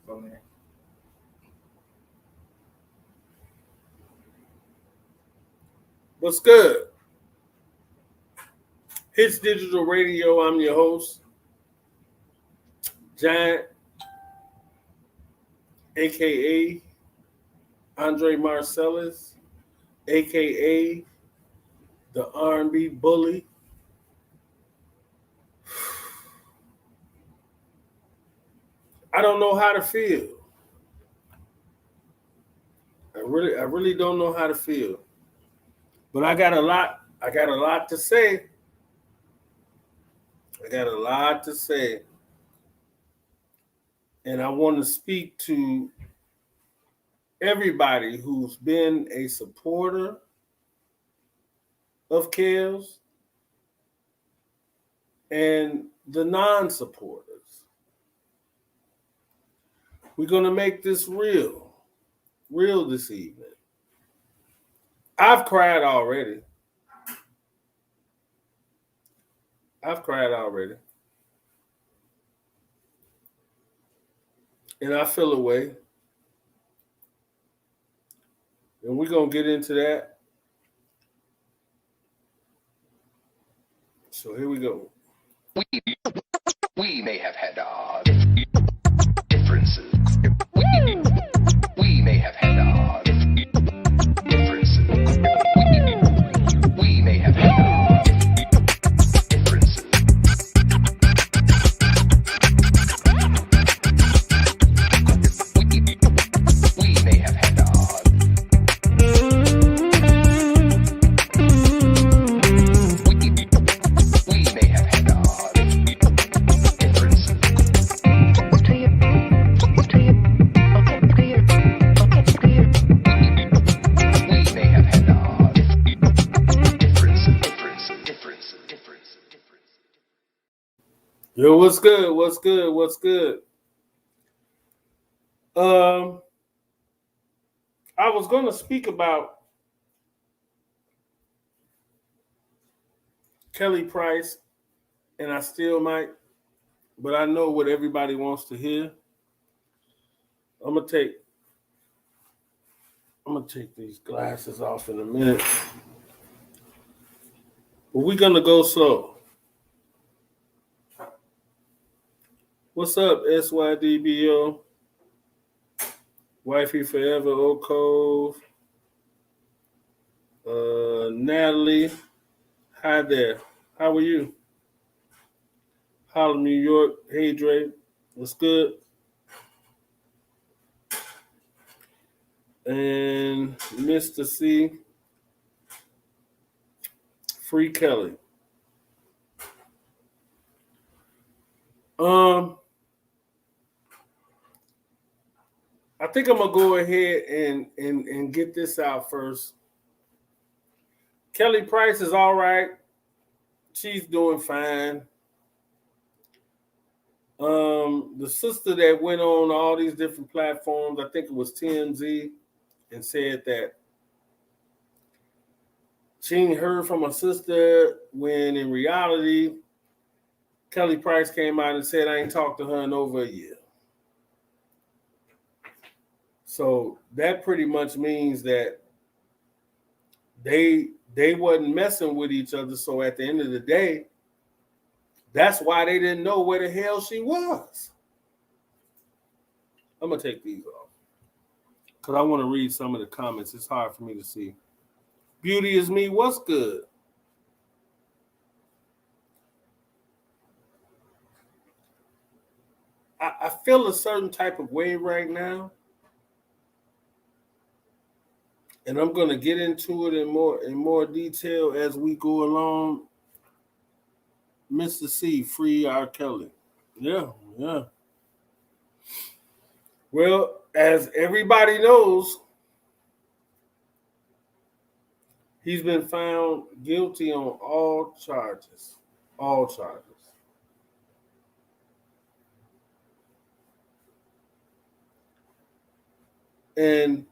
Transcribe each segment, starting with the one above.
for a minute. What's good? HITZ Digital Radio. I'm your host, Giant, aka Andre Marcellus, aka the R&B bully. I don't know how to feel. I really don't know how to feel. But I got a lot. I got a lot to say. I got a lot to say, and I want to speak to everybody who's been a supporter of Kells and the non-supporters. We're gonna make this real this evening. I've cried already. I've cried already, and I feel away. And we're gonna get into that. So here we go. We may have had differences. We may have had differences. We may have had differences. We may have had Yo, what's good? What's good? What's good? I was gonna speak about Kelly Price, and I still might, but I know what everybody wants to hear. I'm gonna take these glasses off in a minute. But we're gonna go slow. What's up, SYDBO? Wifey Forever, Oak Cove. Natalie. Hi there. How are you? Harlem, New York. Hey, Dre. What's good? And Mr. C. Free Kelly. I think I'm gonna go ahead and get this out first. Kelly Price is all right. She's doing fine. The sister that went on all these different platforms, I think it was TMZ, and said that she ain't heard from her sister when in reality, Kelly Price came out and said, I ain't talked to her in over a year. So that pretty much means that they wasn't messing with each other. So at the end of the day, that's why they didn't know where the hell she was. I'm going to take these off because I want to read some of the comments. It's hard for me to see. Beauty is me. What's good? I feel a certain type of way right now. And I'm going to get into it in more detail as we go along. Mr. C, free R.KELLY. Yeah. Well, as everybody knows, he's been found guilty on all charges. All charges. And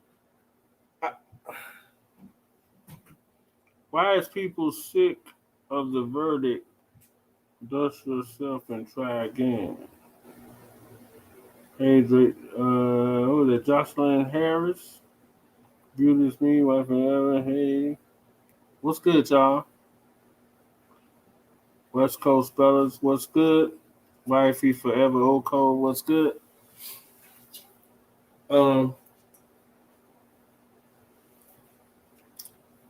why is people sick of the verdict? Dust yourself and try again. Hey, who is it? Jocelyn Harris. Beauty is me, wife forever. Hey, what's good, y'all? West Coast fellas, what's good? Wifey forever, old cold, what's good? Um,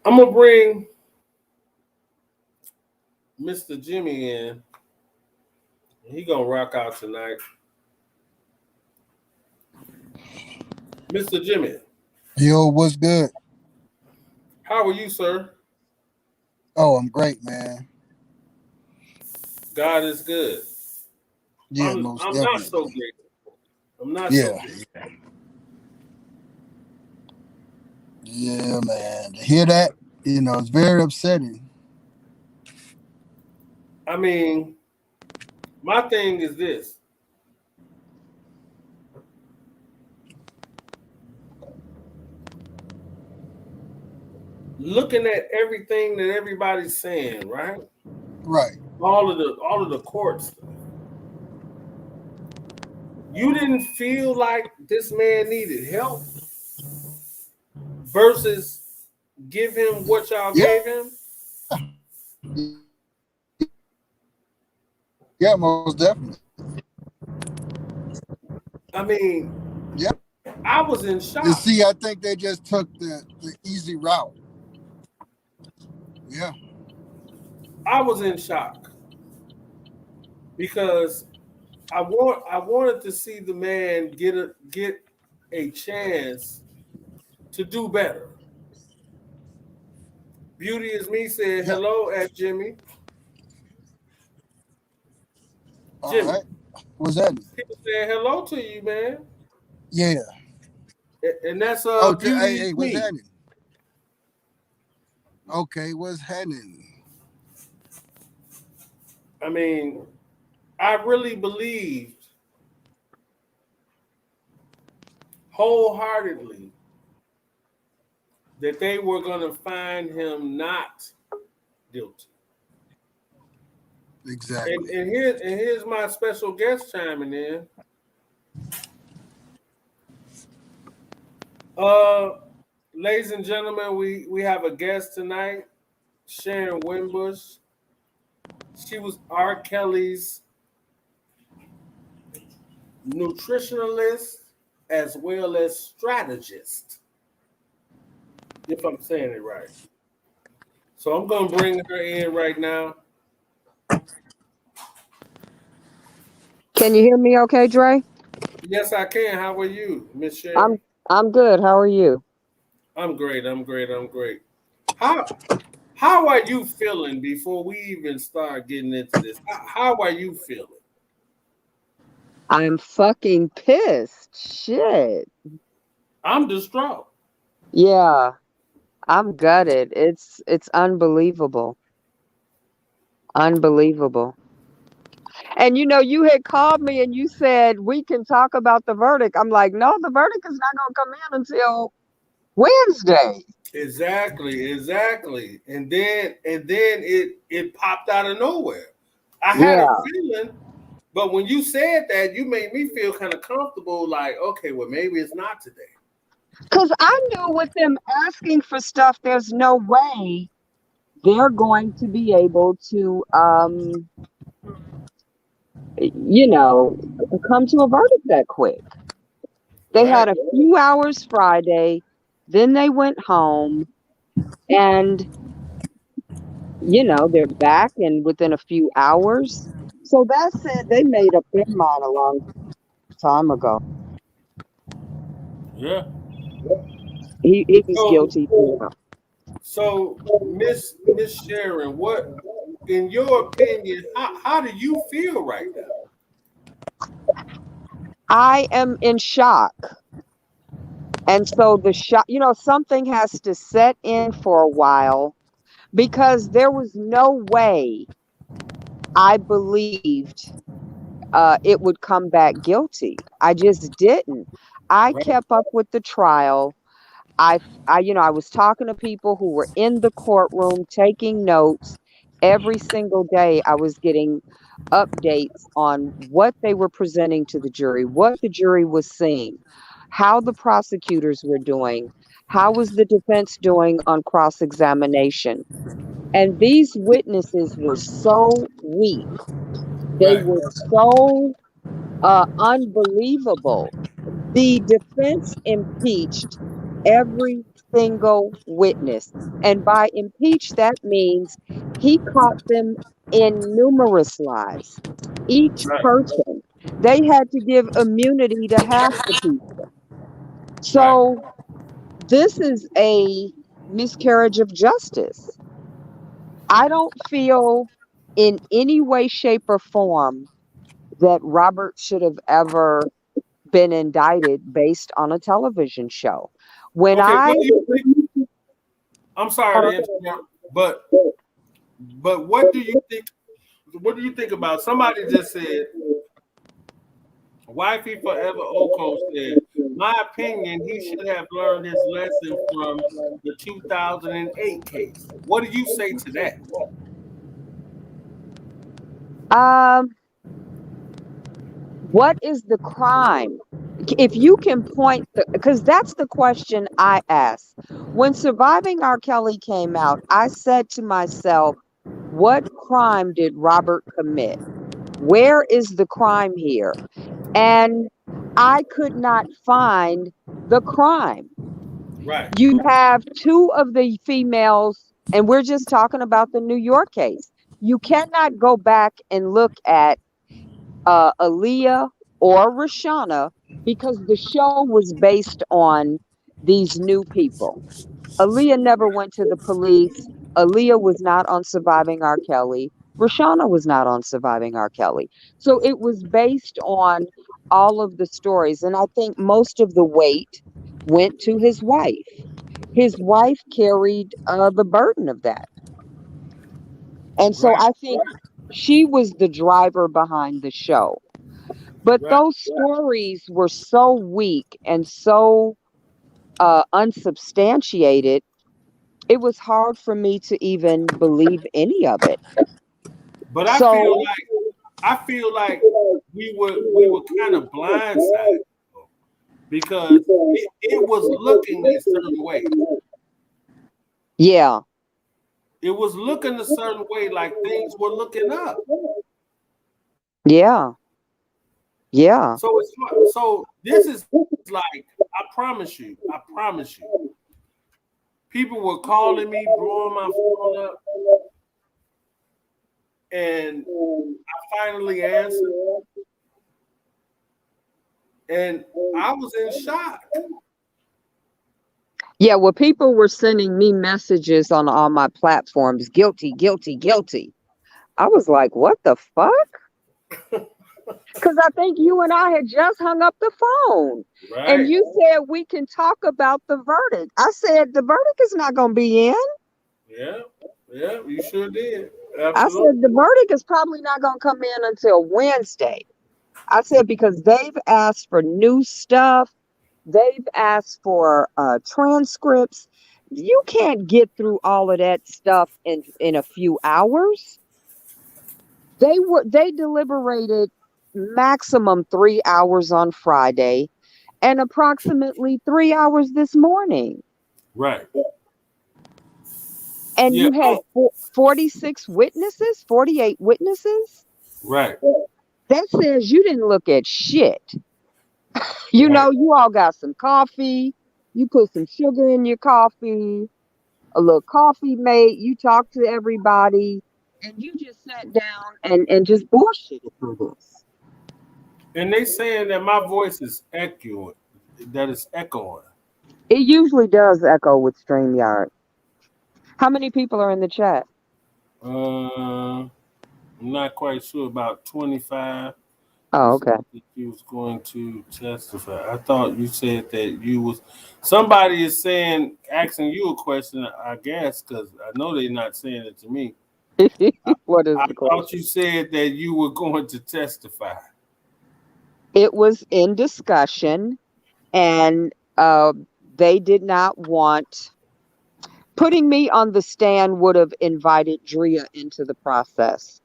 I'm gonna bring Mr. Jimmy in. He gonna rock out tonight. Mr. Jimmy, Yo, what's good? how are you, sir? Oh, I'm great, man. God is good. Yeah, most I'm not so definitely. great. I'm not so Yeah, great. yeah, man. To hear that, it's very upsetting. I mean, my thing is this: looking at everything that everybody's saying, right? Right. All of the court stuff. You didn't feel like this man needed help versus give him what y'all Yeah. gave him. Yeah, most definitely. I mean, Yeah. I was in And shock. see, I think they just took the easy route. Yeah. I was in shock because I wanted to see the man get a chance to do better. Beauty is me said Yeah. hello at Jimmy. All Jimmy, right. What's that? people saying hello to you, man. Yeah. And that's Oh, Beauty hey, is hey, what's me. happening? Okay, what's happening? I mean, I really believed wholeheartedly that they were going to find him not guilty. And Exactly. and here's my special guest chiming in. Uh, ladies and gentlemen, we have a guest tonight, Sharron Winbush. She was R. Kelly's nutritionalist as well as strategist, if I'm saying it right. So I'm gonna bring her in right now. Can you hear me okay, Dre? Yes, I can. How are you, Miss Sharon? I'm I'm good. How are you? I'm great. I'm great. I'm great. How how are you feeling before we even start getting into this? How are you feeling? I'm fucking pissed. Shit. I'm distraught. Yeah, I'm gutted. It's unbelievable. Unbelievable. And you had called me and you said we can talk about the verdict. I'm like, no, the verdict is not gonna come in until Wednesday. Exactly, exactly. And then it popped out of nowhere. I had a Yeah. feeling, but when you said that, you made me feel kind of comfortable. Like, okay, well, maybe it's not today. Because I knew with them asking for stuff, there's no way they're going to be able to you know, come to a verdict that quick. They Right. had a few hours Friday, then they went home, and they're back and within a few hours. So that said, they made up their mind a long time ago. Yeah. He was So guilty. Yeah. so Miss Sharon, what in your opinion, how do you feel right now? I am in shock. And so the shock, something has to set in for a while because there was no way I believed it would come back guilty. I just didn't. I Right. kept up with the trial. I was talking to people who were in the courtroom taking notes, Every single day I was getting updates on what they were presenting to the jury, what the jury was seeing, how the prosecutors were doing, how was the defense doing on cross-examination. And these witnesses were so weak. They Right. were so unbelievable. The defense impeached every single witness. And by impeach, that means he caught them in numerous lies. Each Right. person, they had to give immunity to half the people. Right. So this is a miscarriage of justice. I don't feel in any way, shape, or form that Robert should have ever been indicted based on a television show. When Okay. I What do you think? I'm sorry to interrupt, but what do you think? What do you think about? Somebody just said, "Wifey Forever Oko said, my opinion, he should have learned his lesson from the 2008 case." What do you say to that? um what is the crime? If you can point because that's the question I asked. When Surviving R. Kelly came out, I said to myself, what crime did Robert commit? Where is the crime here? And I could not find the crime. Right. You have two of the females, and we're just talking about the New York case. You cannot go back and look at Aaliyah or Rashana because the show was based on these new people. Aaliyah never went to the police. Aaliyah was not on Surviving R. Kelly. Rashana was not on Surviving R. Kelly. So it was based on all of the stories. And I think most of the weight went to his wife. His wife carried the burden of that. And so Right. I think she was the driver behind the show. But Right. those stories were so weak and so unsubstantiated, it was hard for me to even believe any of it. But So, I feel like we were kind of blindsided because it was looking a certain way. yeah, It was looking a certain way, like things were looking up. yeah, yeah, So it's hard. So this is like, I promise you. People were calling me, blowing my phone up, and I finally answered, and I was in shock. yeah. Well, people were sending me messages on all my platforms, guilty, guilty, guilty. I was like, what the fuck? Because I think you and I had just hung up the phone. And Right. you said we can talk about the verdict. I said the verdict is not going to be in. Yeah. Yeah. You sure did. I Absolutely. said the verdict is probably not going to come in until Wednesday. I said because they've asked for new stuff, they've asked for transcripts. You can't get through all of that stuff in a few hours. They deliberated maximum 3 hours on Friday and approximately 3 hours this morning. Right. And Yeah. you had 46 witnesses, 48 witnesses. Right. That says you didn't look at shit. You Right. know, you all got some coffee. You put some sugar in your coffee, a little coffee mate. You talked to everybody, and you just sat down and just bullshitted through this. And they saying that my voice is echoing, that it's echoing. It usually does echo with StreamYard. How many people are in the chat? I'm not quite sure, about 25. Oh, Said okay. that you was going to testify. I thought you said that you was. Somebody is saying, asking you a question, I guess, because I know they're not saying it to me. What is I the thought question? you said that you were going to testify. It was in discussion, and they did not want Putting me on the stand would have invited Drea into the process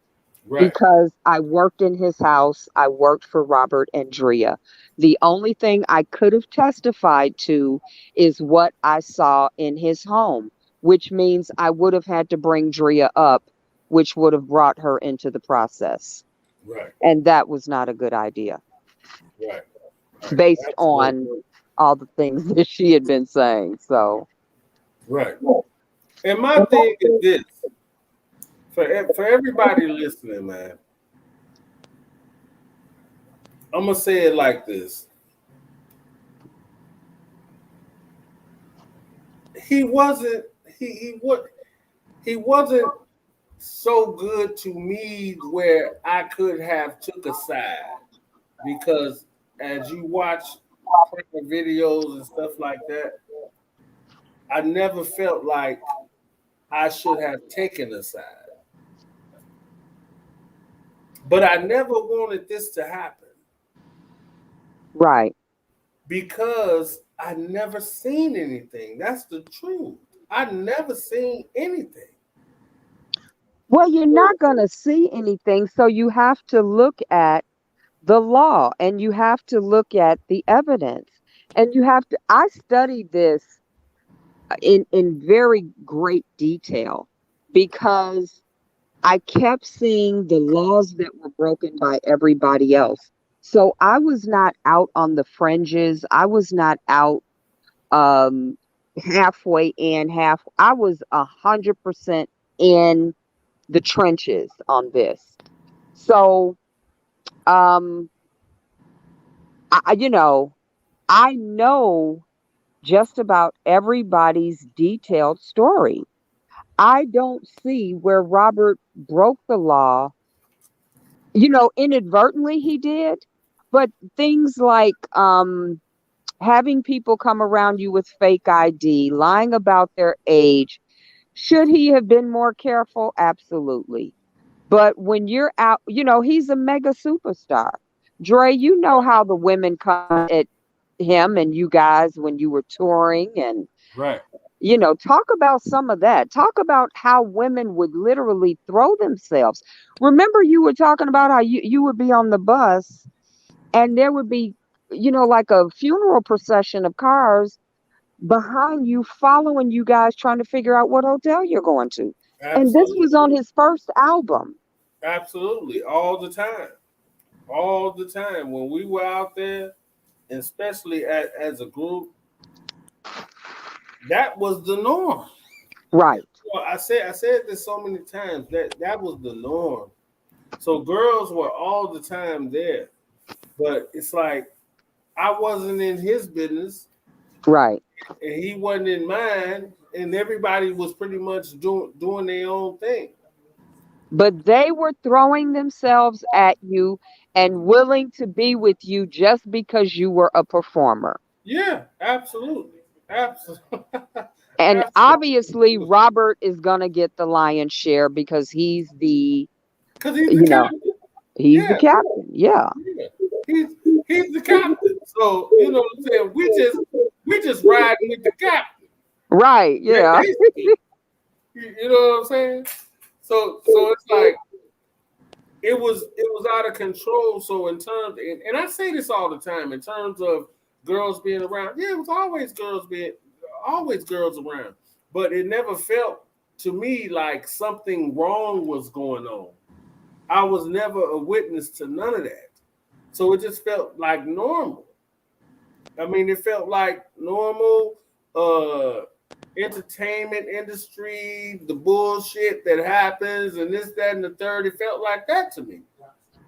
Right. because I worked in his house. I worked for Robert and Drea. The only thing I could have testified to is what I saw in his home, which means I would have had to bring Drea up, which would have brought her into the process. Right. And that was not a good idea Right. Right. based Absolutely. on all the things that she had been saying. So, Right. And my thing is this for everybody listening, man. I'm gonna say it like this. He wasn't. He wasn't so good to me where I could have took a side because as you watch private videos and stuff like that, I never felt like I should have taken a side. But I never wanted this to happen right. because I never seen anything. That's the truth. I never seen anything. Well, you're not going to see anything. So you have to look at the law and you have to look at the evidence. And you have to, I studied this in very great detail because I kept seeing the laws that were broken by everybody else. So I was not out on the fringes. I was not out um halfway in, half. I was 100% in the trenches on this. So um you know, I know just about everybody's detailed story. I don't see where Robert broke the law. Inadvertently he did, but things like having people come around you with fake ID, lying about their age, should he have been more careful? Absolutely. But when you're out, he's a mega superstar. Dre, you know how the women come at him and you guys when you were touring and Right. talk about some of that. Talk about how women would literally throw themselves. Remember, you were talking about how you would be on the bus and there would be, like a funeral procession of cars behind you, following you guys, trying to figure out what hotel you're going to. And this was Absolutely. on his first album. Absolutely. All the time. All the time. When we were out there, and especially as a group, that was the norm. Right. Well, I said this so many times that was the norm. So girls were all the time there, but it's like I wasn't in his business, Right. and he wasn't in mine, and everybody was pretty much doing their own thing. But they were throwing themselves at you and willing to be with you just because you were a performer. Yeah, absolutely, absolutely, And absolutely. obviously, Robert is going to get the lion's share because Because he's the you know, captain. he's the Yeah, captain. Yeah. yeah. He's he's the captain. So you know what I'm saying. We just riding with the captain. Right. Yeah. Basically, you know what I'm saying. So it's like it was out of control. So in terms, and I say this all the time in terms of girls being around. Yeah, it was always girls around, but it never felt to me like something wrong was going on. I was never a witness to none of that. So it just felt like normal. I mean, it felt like normal uh entertainment industry, the bullshit that happens and this, that, and the third. It felt like that to me.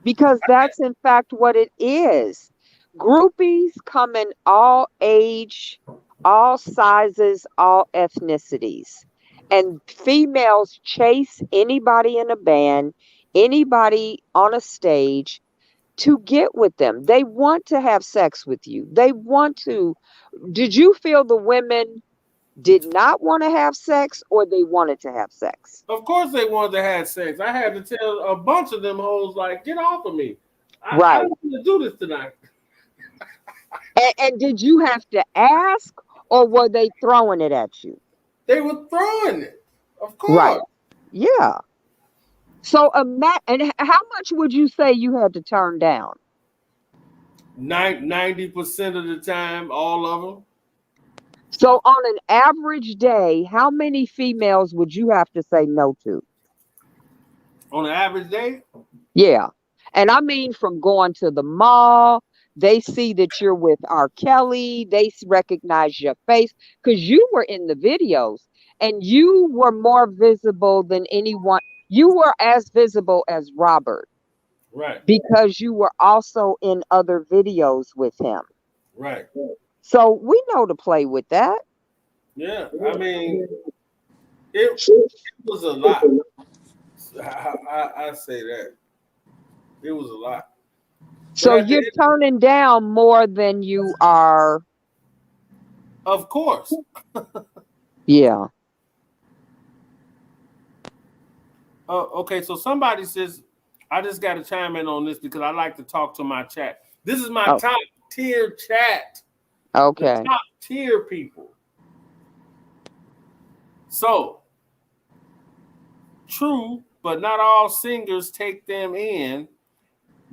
Because that's in fact what it is. Groupies come in all age, all sizes, all ethnicities. And females chase anybody in a band, anybody on a stage to get with them. They want to have sex with you. They want to. Did you feel the women did not want to have sex or they wanted to have sex? Of course they wanted to have sex. I had to tell a bunch of them hoes like, get off of me. I Right. don't want to do this tonight. And did you have to ask or were they throwing it at you? They were throwing it, of course. Right. Yeah. So and how much would you say you had to turn down? 90% of the time, all of them. So on an average day, how many females would you have to say no to? On an average day, Yeah. And I mean from going to the mall, they see that you're with R.KELLY, recognize your face because you were in the videos and you were more visible than anyone. You were as visible as Robert right, because you were also in other videos with him. right. So we know to play with that. Yeah, I mean, it was a lot. I say that it was a lot. But So at the you're end, turning down more than you are. of course, Yeah. okay. So somebody says, I just got to chime in on this because I like to talk to my chat. This is my Oh, top tier chat, the okay. top tier people. So true, but not all singers take them in,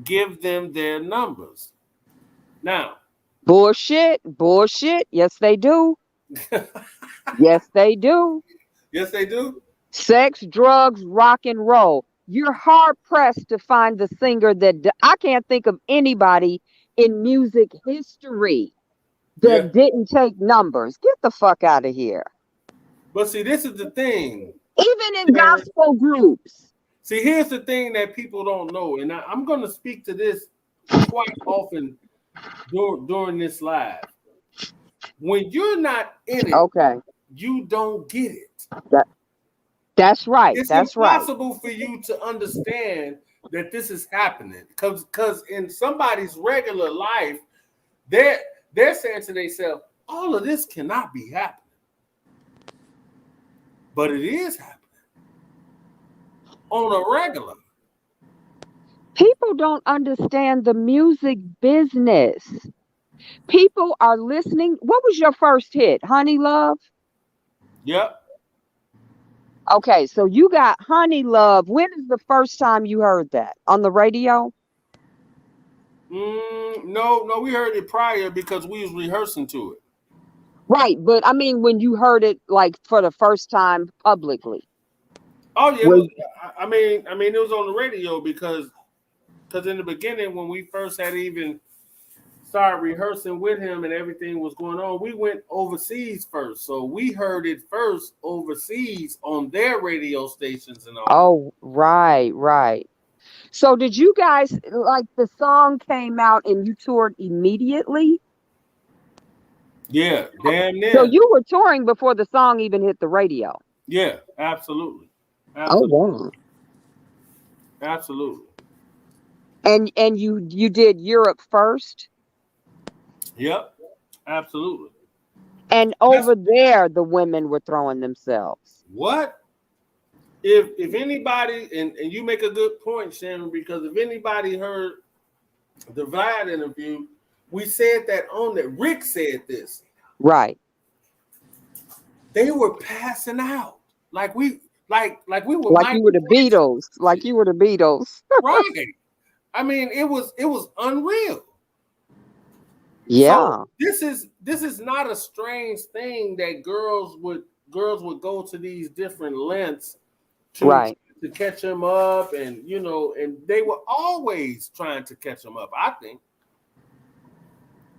give them their numbers. Now, Bullshit. Bullshit. Yes, they do. Yes, they do. yes, they do. Sex, drugs, rock and roll. You're hard pressed to find the singer I can't think of anybody in music history Yeah, that didn't take numbers. Get the fuck out of here. but see, this is the thing. Even in Sharon. gospel groups. See, here's the thing that people don't know, and I'm going to speak to this quite often during this live. When you're not in it, Okay. you don't get it. That's right. It's That's right. impossible for you to understand that this is happening because in somebody's regular life, they're saying to themselves, all of this cannot be happening. But it is happening on a regular. People don't understand the music business. People are listening. What was your first hit? Honey Love? Yep. Okay, so you got Honey Love. When is the first time you heard that? On the radio? No, we heard it prior because we was rehearsing to it. Right, but I mean when you heard it like for the first time publicly. Oh yeah, Was, I mean, it was on the radio because in the beginning when we first had even started rehearsing with him and everything was going on, we went overseas first, so we heard it first overseas on their radio stations and all. oh, right. So did you guys like the song came out and you toured immediately? Yeah, damn near. So you were touring before the song even hit the radio. Yeah, absolutely. Oh wow. Absolutely. And you did Europe first? Yep, absolutely. And over there the women were throwing themselves. What? If anybody, and you make a good point, Shannon, because if anybody heard the Vlad interview, we said that on that. Rick said this. Right. They were passing out. Like we were Like you were the Beatles. Like you were the Beatles. right. I mean, it was unreal. Yeah. So this is not a strange thing that girls would go to these different lengths to catch him up, and and they were always trying to catch him up. I think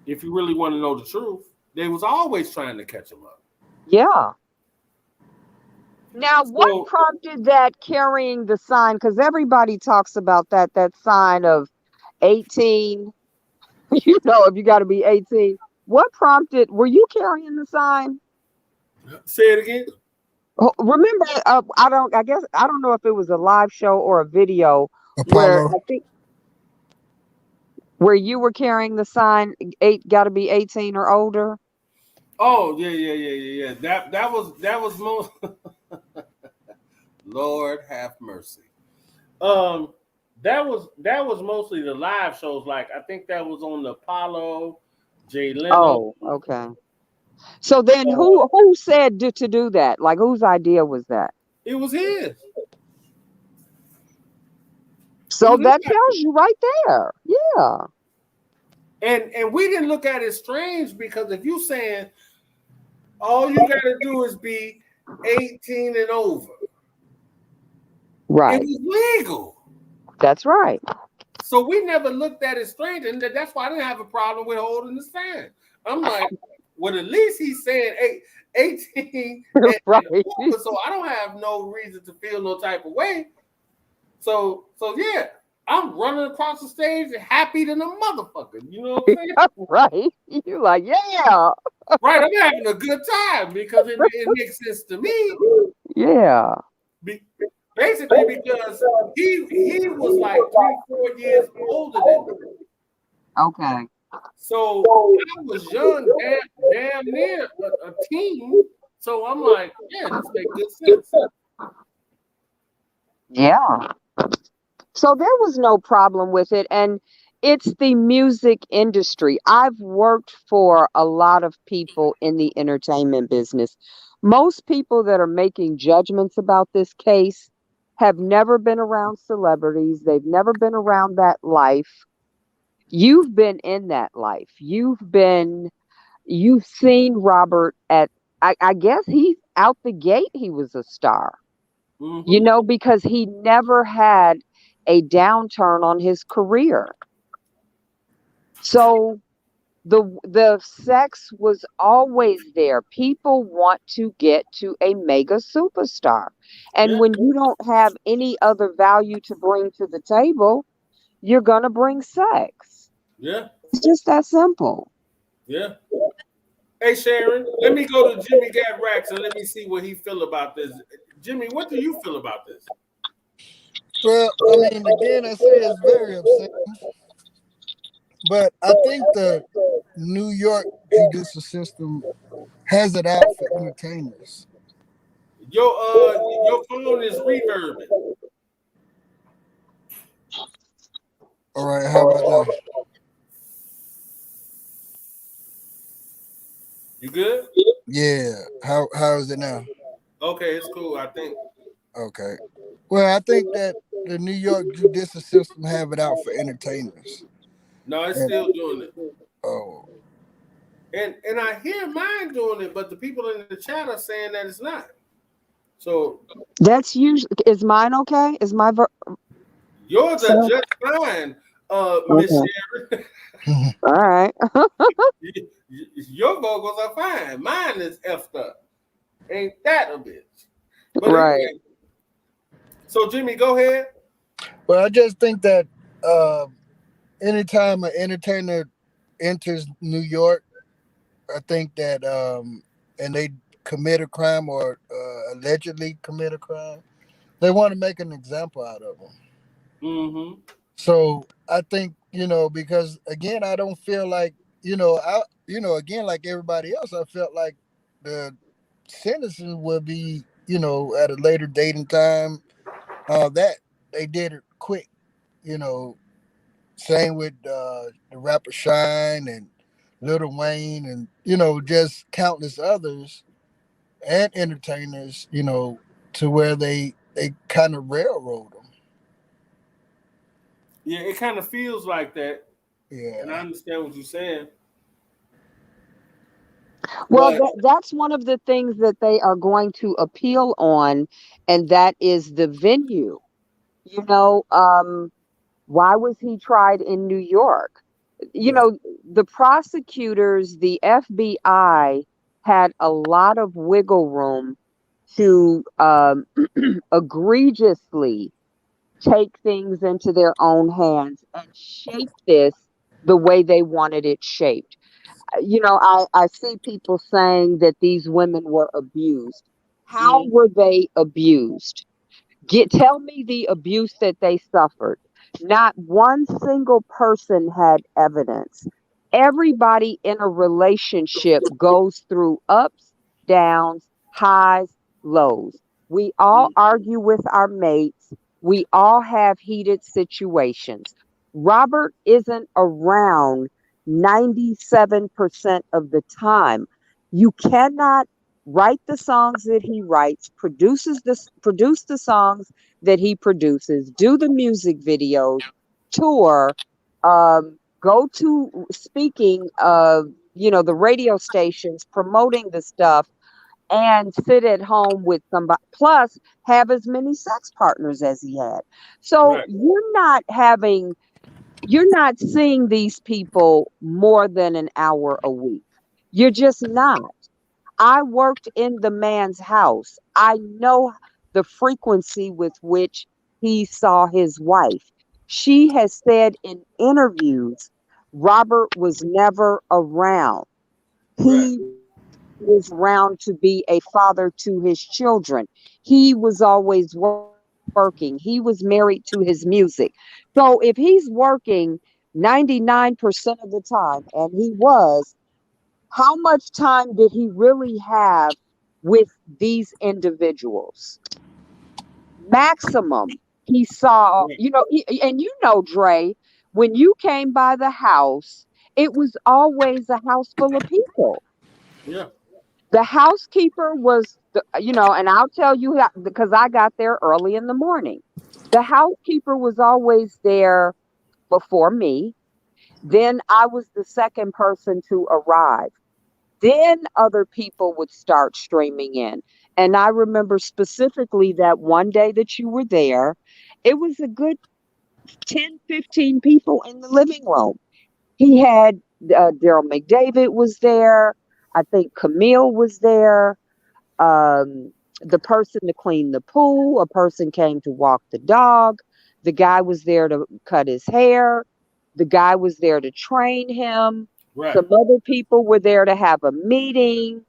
if you really want to know the truth, they was always trying to catch him up. Yeah. Now, what prompted that carrying the sign? Because everybody talks about that sign of 18. If you got to be 18. What prompted? Were you carrying the sign? Say it again. Remember, I don't know if it was a live show or a video Apollo. where you were carrying the sign. Got to be 18 or older. Oh yeah. That was most. Lord have mercy. That was mostly the live shows. Like I think that was on the Apollo, Jay Leno. Oh, okay. So then who said to do that? Like whose idea was that? It was his. It So was his that idea. tells you right there. Yeah. And we didn't look at it strange because if you saying all you got to do is be 18 and over, Right. it was legal. That's right. So we never looked at it strange, and that's why I didn't have a problem with holding the stand. I'm like, well, at least he's saying 18 Right. and over, so I don't have no reason to feel no type of way. So yeah, I'm running across the stage happy than a motherfucker. You know what I'm saying? Right. You're like, yeah. Right, I'm having a good time because it makes sense to me. Yeah. Basically, because he was like 3-4 years older than me. Okay. So I was young, damn near a teen. So I'm like, yeah, this makes good sense. Yeah. So there was no problem with it. And it's the music industry. I've worked for a lot of people in the entertainment business. Most people that are making judgments about this case have never been around celebrities, they've never been around that life. You've been in that life. You've seen Robert at, I guess he's out the gate, he was a star, Mm-hmm. because he never had a downturn on his career. So the sex was always there. People want to get to a mega superstar. And Yeah, when you don't have any other value to bring to the table, you're going to bring sex. yeah, It's just that simple. yeah. Hey Sharon, let me go to Jimmy Gabrax and let me see what he feel about this. Jimmy, what do you feel about this? Well, I mean, again, I say it's very upsetting, but I think the New York judicial system has it out for entertainers. Your phone is reverbing. All right, how about now? You good? Yeah, how is it now? Okay, it's cool. I think. Okay. Well, I think that the New York judicial system have it out for entertainers. No, it's And, still doing it. oh, And I hear mine doing it, but the people in the chat are saying that it's not. So That's usually, is mine okay? Is my yours are so just fine, Miss okay. Sharon. All right. Your vocals are fine. Mine is effed up. Ain't that a bitch? But Right. anyway, so Jimmy, go ahead. well, I just think that uh, anytime an entertainer enters New York, I think that and they commit a crime or allegedly commit a crime, they want to make an example out of them. Mm-hmm. So I think because again, I don't feel like again like everybody else, I felt like the sentencing will be at a later date and time. That they did it quick. You know, same with the rapper Shine and Lil Wayne and just countless others and entertainers. To where they kind of railroad them. Yeah, it kind of feels like that, and I Yeah. understand what you're saying. Well, But that's one of the things that they are going to appeal on, and that is the venue. You know, why was he tried in New York? You yeah, know, the prosecutors, the FBI had a lot of wiggle room to egregiously take things into their own hands and shape this the way they wanted it shaped. I see people saying that these women were abused. How mm, were they abused? Tell me the abuse that they suffered. Not one single person had evidence. Everybody in a relationship goes through ups, downs, highs, lows. We all mm, argue with our mates. We all have heated situations. Robert isn't around 97% of the time. You cannot write the songs that he writes, produce the songs that he produces, do the music videos, tour, go to speaking of, the radio stations promoting the stuff, and sit at home with somebody, plus have as many sex partners as he had. So Right. you're not seeing these people more than an hour a week. You're just not. I worked in the man's house. I know the frequency with which he saw his wife. She has said in interviews, Robert was never around. Right. He was around to be a father to his children. He was always working. He was married to his music. So if he's working 99% of the time, and he was, how much time did he really have with these individuals? Maximum. He saw, Right. and Dre, when you came by the house, it was always a house full of people. Yeah. The housekeeper was, and I'll tell you how, because I got there early in the morning. The housekeeper was always there before me. Then I was the second person to arrive. Then other people would start streaming in. And I remember specifically that one day that you were there, it was a good 10, 15 people in the living room. He had Daryl McDavid was there. I think Camille was there. The person to clean the pool, a person came to walk the dog, the guy was there to cut his hair, the guy was there to train him, Right. some other people were there to have a meeting,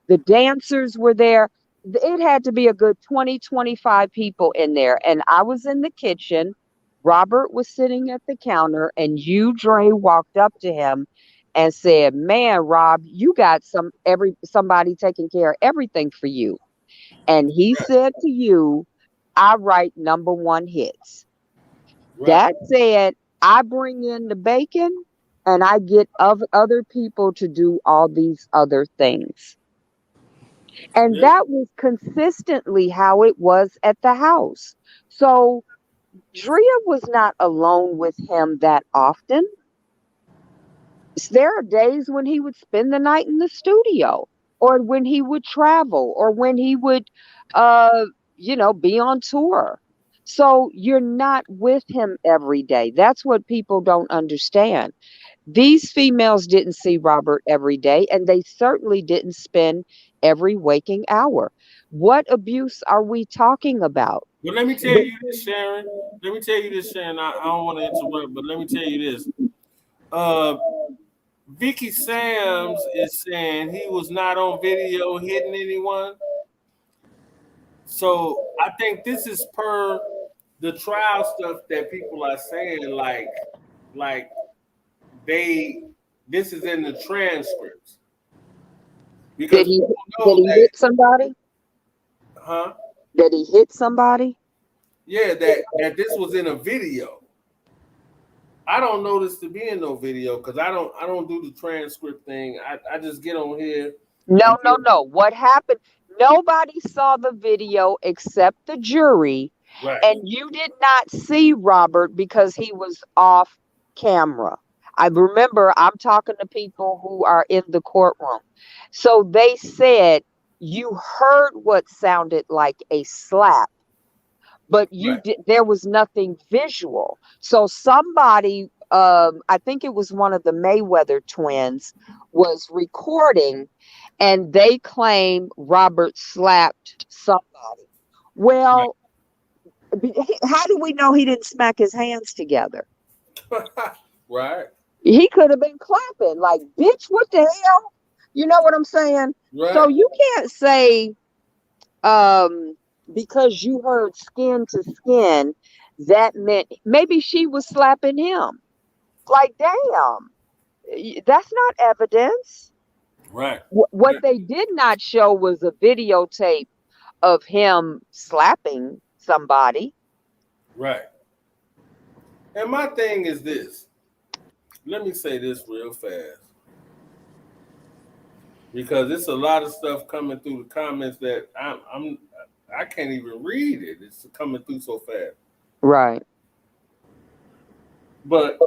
the dancers were there. It had to be a good 20, 25 people in there. And I was in the kitchen. Robert was sitting at the counter, and you, Dre, walked up to him and said, "Man, Rob, you got somebody taking care of everything for you." And he Right. said to you, "I write number one hits." Right. That said, I bring in the bacon and I get other people to do all these other things. And Yeah. that was consistently how it was at the house. So Drea was not alone with him that often. There are days when he would spend the night in the studio, or when he would travel, or when he would, uh, be on tour. So you're not with him every day. That's what people don't understand. These females didn't see Robert every day, and they certainly didn't spend every waking hour. What abuse are we talking about? But let me tell you this, Sharon. Let me tell you this, Sharon. I don't want to interrupt, but let me tell you this. Uh, Vicky Sams is saying he was not on video hitting anyone. So I think this is per the trial stuff that people are saying, like they this is in the transcripts Did because he people did know he that, hit somebody? huh? Did he hit somebody? Yeah, that this was in a video. I don't know this to be in no video because I don't do the transcript thing. I just get on here No, and no, get no. What happened? Nobody saw the video except the jury, right, and you did not see Robert because he was off camera. I remember I'm talking to people who are in the courtroom. So they said you heard what sounded like a slap, but right, there was nothing visual. So somebody, I think it was one of the Mayweather twins, was recording, and they claim Robert slapped somebody. Well, how do we know he didn't smack his hands together? right, right, He could have been clapping like, "Bitch, what the hell?" You know what I'm saying? So right, you can't say, um because you heard skin to skin, that meant maybe she was slapping him. Like, damn, that's not evidence. right, What they did not show was a videotape of him slapping somebody. right. And my thing is this. Let me say this real fast. because it's a lot of stuff coming through the comments that I can't even read it. It's coming through so fast. Right. But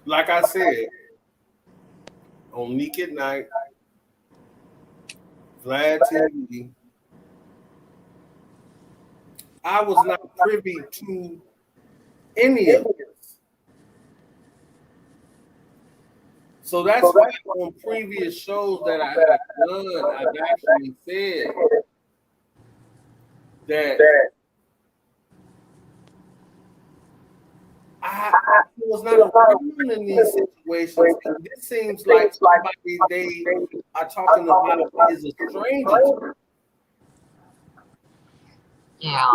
like I said, on Meek at Night, Vlad TV, I was not privy to any of this. So that's why on previous shows that I have done, I've actually said that I was not around in these situations. And this seems like somebody they are talking about is a stranger. Yeah.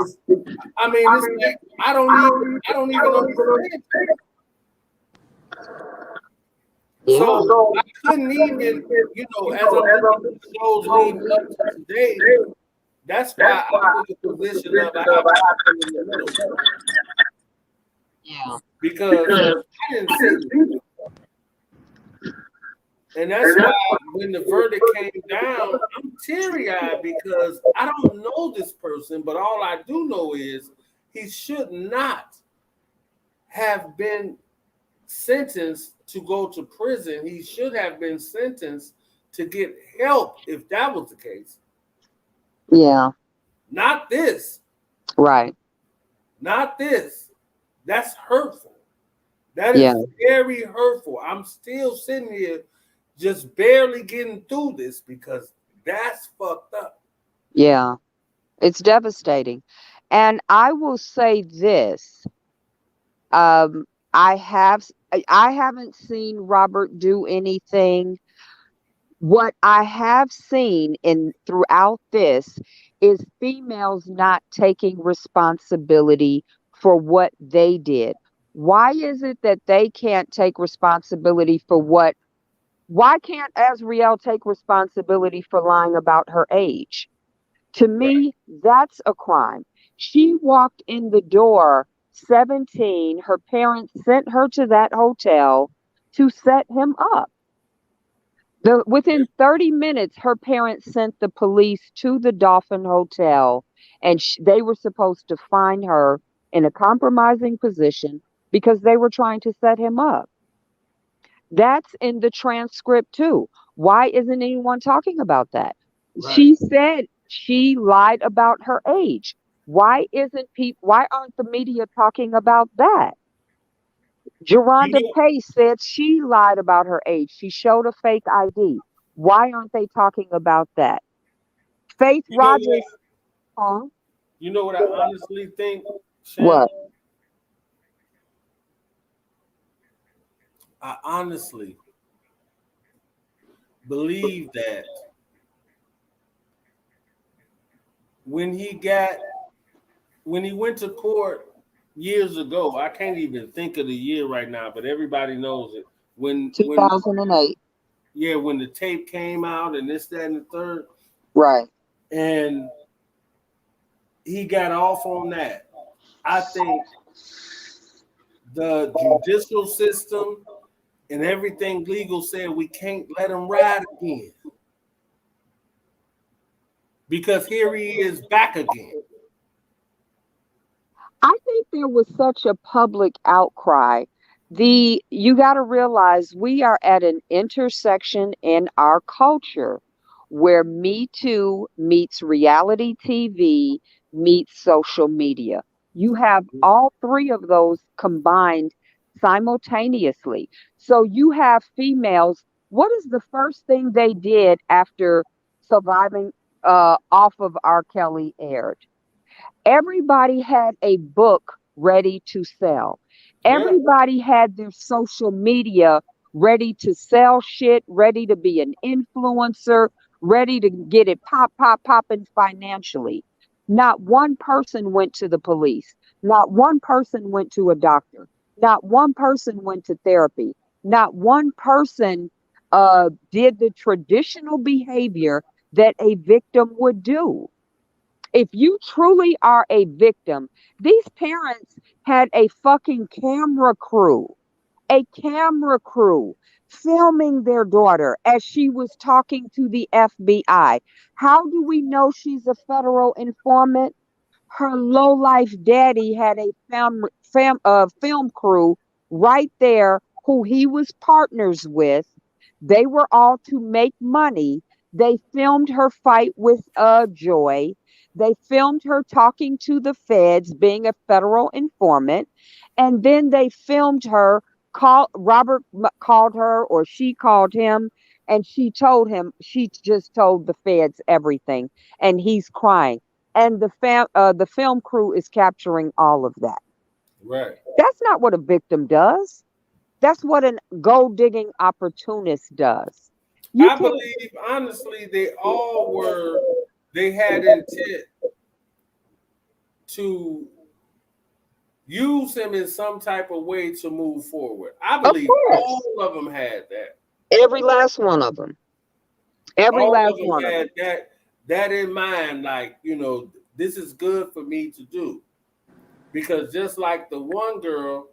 I mean, it's like I don't even understand. Yeah. So I couldn't even, as I'm looking at the shows leading up to today, that's why I took a position of I have to in the middle Yeah. because I didn't see it. And that's why when the verdict came down, I'm teary-eyed because I don't know this person, but all I do know is he should not have been sentenced to go to prison. He should have been sentenced to get help if that was the case. Yeah. Not this. Right. Not this. That's hurtful. That Yeah. is very hurtful. I'm still sitting here just barely getting through this because that's fucked up. Yeah. It's devastating. And I will say this. Um, I have I haven't seen Robert do anything. What I have seen in throughout this is females not taking responsibility for what they did. Why is it that they can't take responsibility for what? Why can't Azriel take responsibility for lying about her age? To Right. me, that's a crime. She walked in the door 17. Her parents sent her to that hotel to set him up. Within 30 minutes, her parents sent the police to the Dolphin Hotel, and they were supposed to find her in a compromising position because they were trying to set him up. That's in the transcript too. Why isn't anyone talking about that? Right. She said she lied about her age. Why aren't the media talking about that? You Geronda know, Pace said she lied about her age. She showed a fake ID. Why aren't they talking about that? Faith you know what Rogers, huh? you know what I honestly think, Shannon? What? I honestly believe that when he got when he went to court years ago, I can't even think of the year right now, but everybody knows it. When 2008. yeah, when the tape came out and this, that, and the third, Right. and he got off on that. I think the judicial system and everything legal said we can't let him ride again because here he is back again. I think there was such a public outcry. You got to realize we are at an intersection in our culture where Me Too meets reality TV meets social media. You have all three of those combined simultaneously. So you have females. What is the first thing they did after surviving off of R. Kelly aired? Everybody had a book ready to sell. Yeah. Everybody had their social media ready to sell shit, ready to be an influencer, ready to get it popping financially. Not one person went to the police. Not one person went to a doctor. Not one person went to therapy. Not one person did the traditional behavior that a victim would do. If you truly are a victim, these parents had a fucking camera crew. a camera crew filming their daughter as she was talking to the FBI. How do we know she's a federal informant? Her low-life daddy had a film crew right there who he was partners with. They were all to make money. They filmed her fight with Joy. They filmed her talking to the feds, being a federal informant, and then they filmed her. Called her, or she called him, and she told him, she just told the feds everything, and he's crying. And the film crew is capturing all of that. Right. That's not what a victim does. That's what an gold digging opportunist does. You I can't. believe honestly they had intent to use him in some type of way to move forward. I Of believe all course, of them had that. every last one of them. Every All of last them one of them. had that in mind, like, this is good for me to do. Because just like the one girl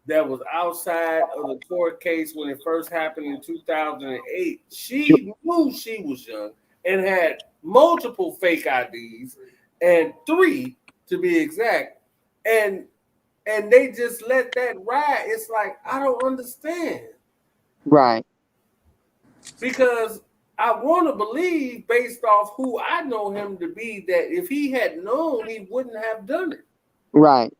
that was outside of the court case when it first happened in 2008, she knew she was young and had multiple fake IDs, and three to be exact. And they just let that ride. It's like, I don't understand. Right, Because I want to believe, based off who I know him to be, that if he had known, he wouldn't have done it. right.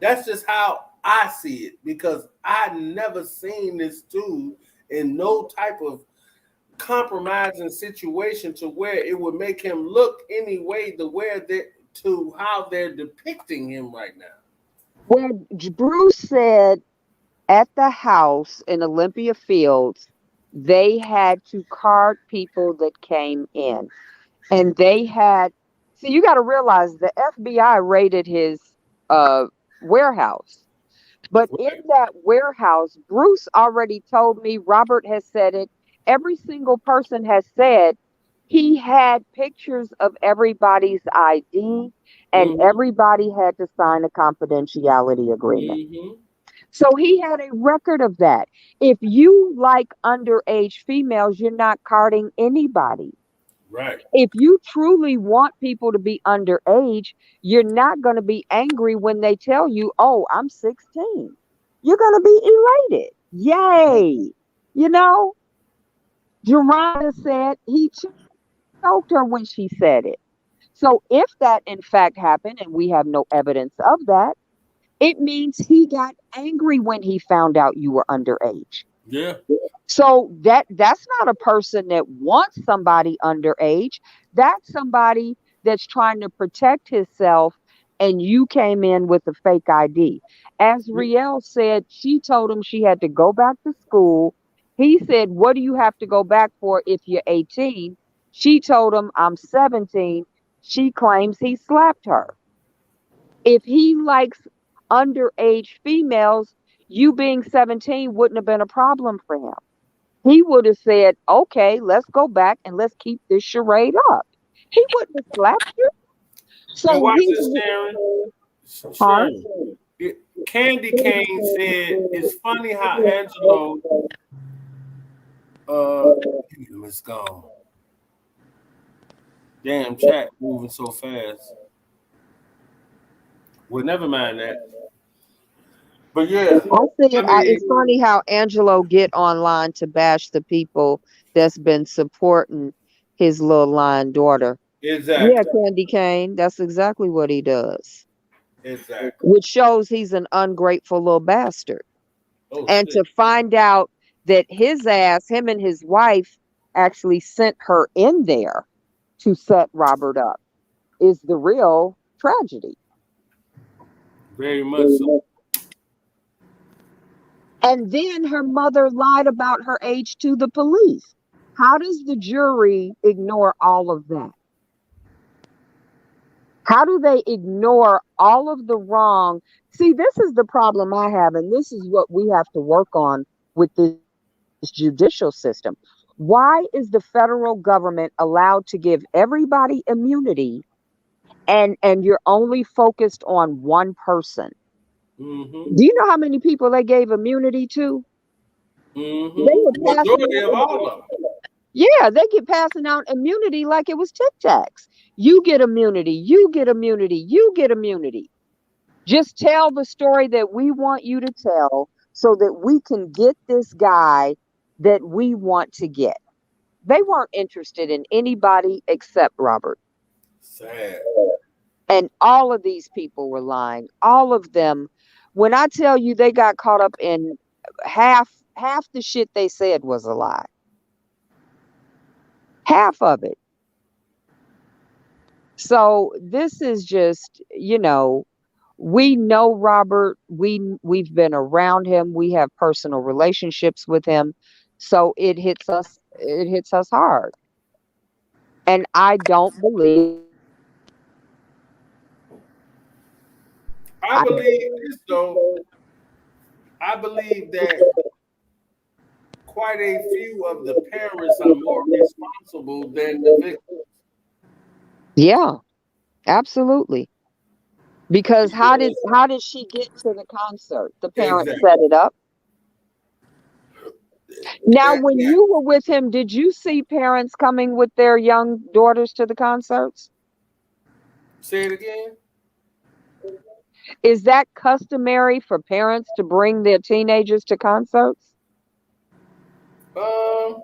That's just how I see it, because I never seen this dude in no type of compromising situation to where it would make him look any way to how they're depicting him right now. Well, Bruce said at the house in Olympia Fields, they had to card people that came in. And they had, see, you got to realize the FBI raided his uh, warehouse. But in Right. that warehouse, Bruce already told me, Robert has said it, every single person has said he had pictures of everybody's ID, and Mm-hmm. everybody had to sign a confidentiality agreement. Mm-hmm. So he had a record of that. If you like underage females, you're not carding anybody. Right. If you truly want people to be underage, you're not going to be angry when they tell you, oh, I'm 16. You're going to be elated. Yay. You know, Geronda said he choked her when she said it. So if that in fact happened, and we have no evidence of that, it means he got angry when he found out you were underage. Yeah. So that's not a person that wants somebody underage. That's somebody that's trying to protect himself, and you came in with a fake ID. As Riel said, she told him she had to go back to school. He said, "What do you have to go back for if you're 18?" She told him, "I'm 17." She claims he slapped her. If he likes underage females, you being 17 wouldn't have been a problem for him. He would have said, okay, let's go back and let's keep this charade up. He wouldn't have slapped you. And So watch he's this, Sharon. hard. Sharon. Candy Cane said it's funny how Angelo uh it's gone. Damn, chat moving so fast. Well, never mind that. But yeah, I I said it's mean, funny how Angelo get online to bash the people that's been supporting his little lying daughter. Yeah, exactly. Candy Cane, that's exactly what he does. Exactly. Which shows he's an ungrateful little bastard. Oh And shit. to find out that his ass, him and his wife, actually sent her in there to set Robert up is the real tragedy. Very much so. And then her mother lied about her age to the police. How does the jury ignore all of that? How do they ignore all of the wrong? See, this is the problem I have, and this is what we have to work on with this judicial system. Why is the federal government allowed to give everybody immunity, and you're only focused on one person? Mm-hmm. Do you know how many people they gave immunity to? They Mm-hmm. were The passing majority of out. all of them. Yeah, they get passing out immunity like it was Tic Tacs. You get immunity. You get immunity. You get immunity. Just tell the story that we want you to tell so that we can get this guy that we want to get. They weren't interested in anybody except Robert. Sad. And all of these people were lying. All of them. When I tell you they got caught up in half the shit they said was a lie. Half of it. So this is just, we know Robert. We've been around him. We have personal relationships with him. So it hits us hard. And I don't believe I I believe this though. I believe that quite a few of the parents are more responsible than the victims. yeah, absolutely. Because how did Because how did she get to the concert? The parents exactly. set it up. Now, That, when that you were with him, did you see parents coming with their young daughters to the concerts? say it again. Is that customary for parents to bring their teenagers to concerts? Um,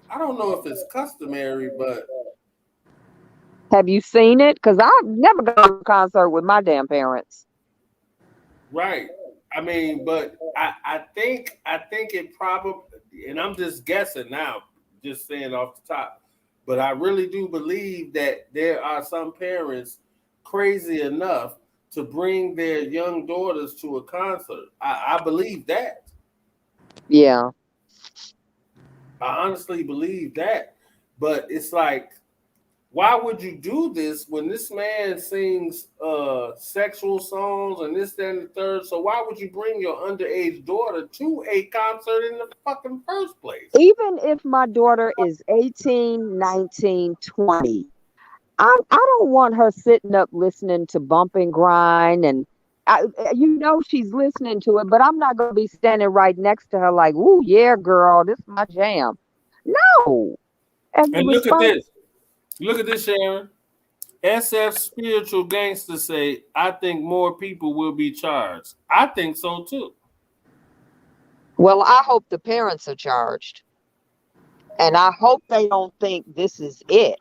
I don't know if it's customary, but Have you seen it? Because I've never gone to a concert with my damn parents. right. I mean, but I think it probably, and I'm just guessing now, just saying off the top, but I really do believe that there are some parents crazy enough to bring their young daughters to a concert. I believe that. Yeah. I honestly believe that. But it's like, why would you do this when this man sings sexual songs and this, that, and the third? So why would you bring your underage daughter to a concert in the fucking first place? Even if my daughter is 18, 19, 20, I don't want her sitting up listening to Bump and Grind. And she's listening to it, but I'm not going to be standing right next to her like, ooh, yeah, girl, this is my jam. No. As a And look at response, this. Look at this, Sharon. SF spiritual gangsters say, I think more people will be charged. I think so too. well, I hope the parents are charged. And I hope they don't think this is it.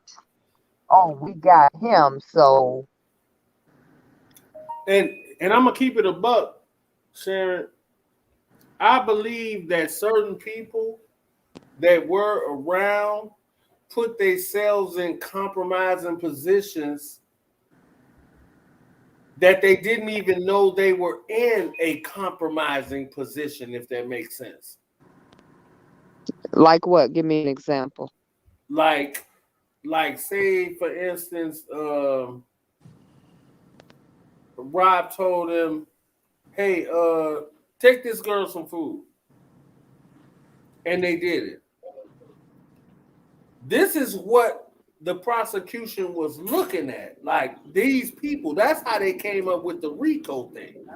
Oh, we got him. So, And I'm gonna keep it a buck, Sharon. I believe that certain people that were around put themselves in compromising positions that they didn't even know they were in a compromising position, if that makes sense. like what? Give me an example. Like, say for instance, Rob told him, "Hey, take this girl some food," and they did it. This is what the prosecution was looking at. Like these people, that's how they came up with the RICO thing.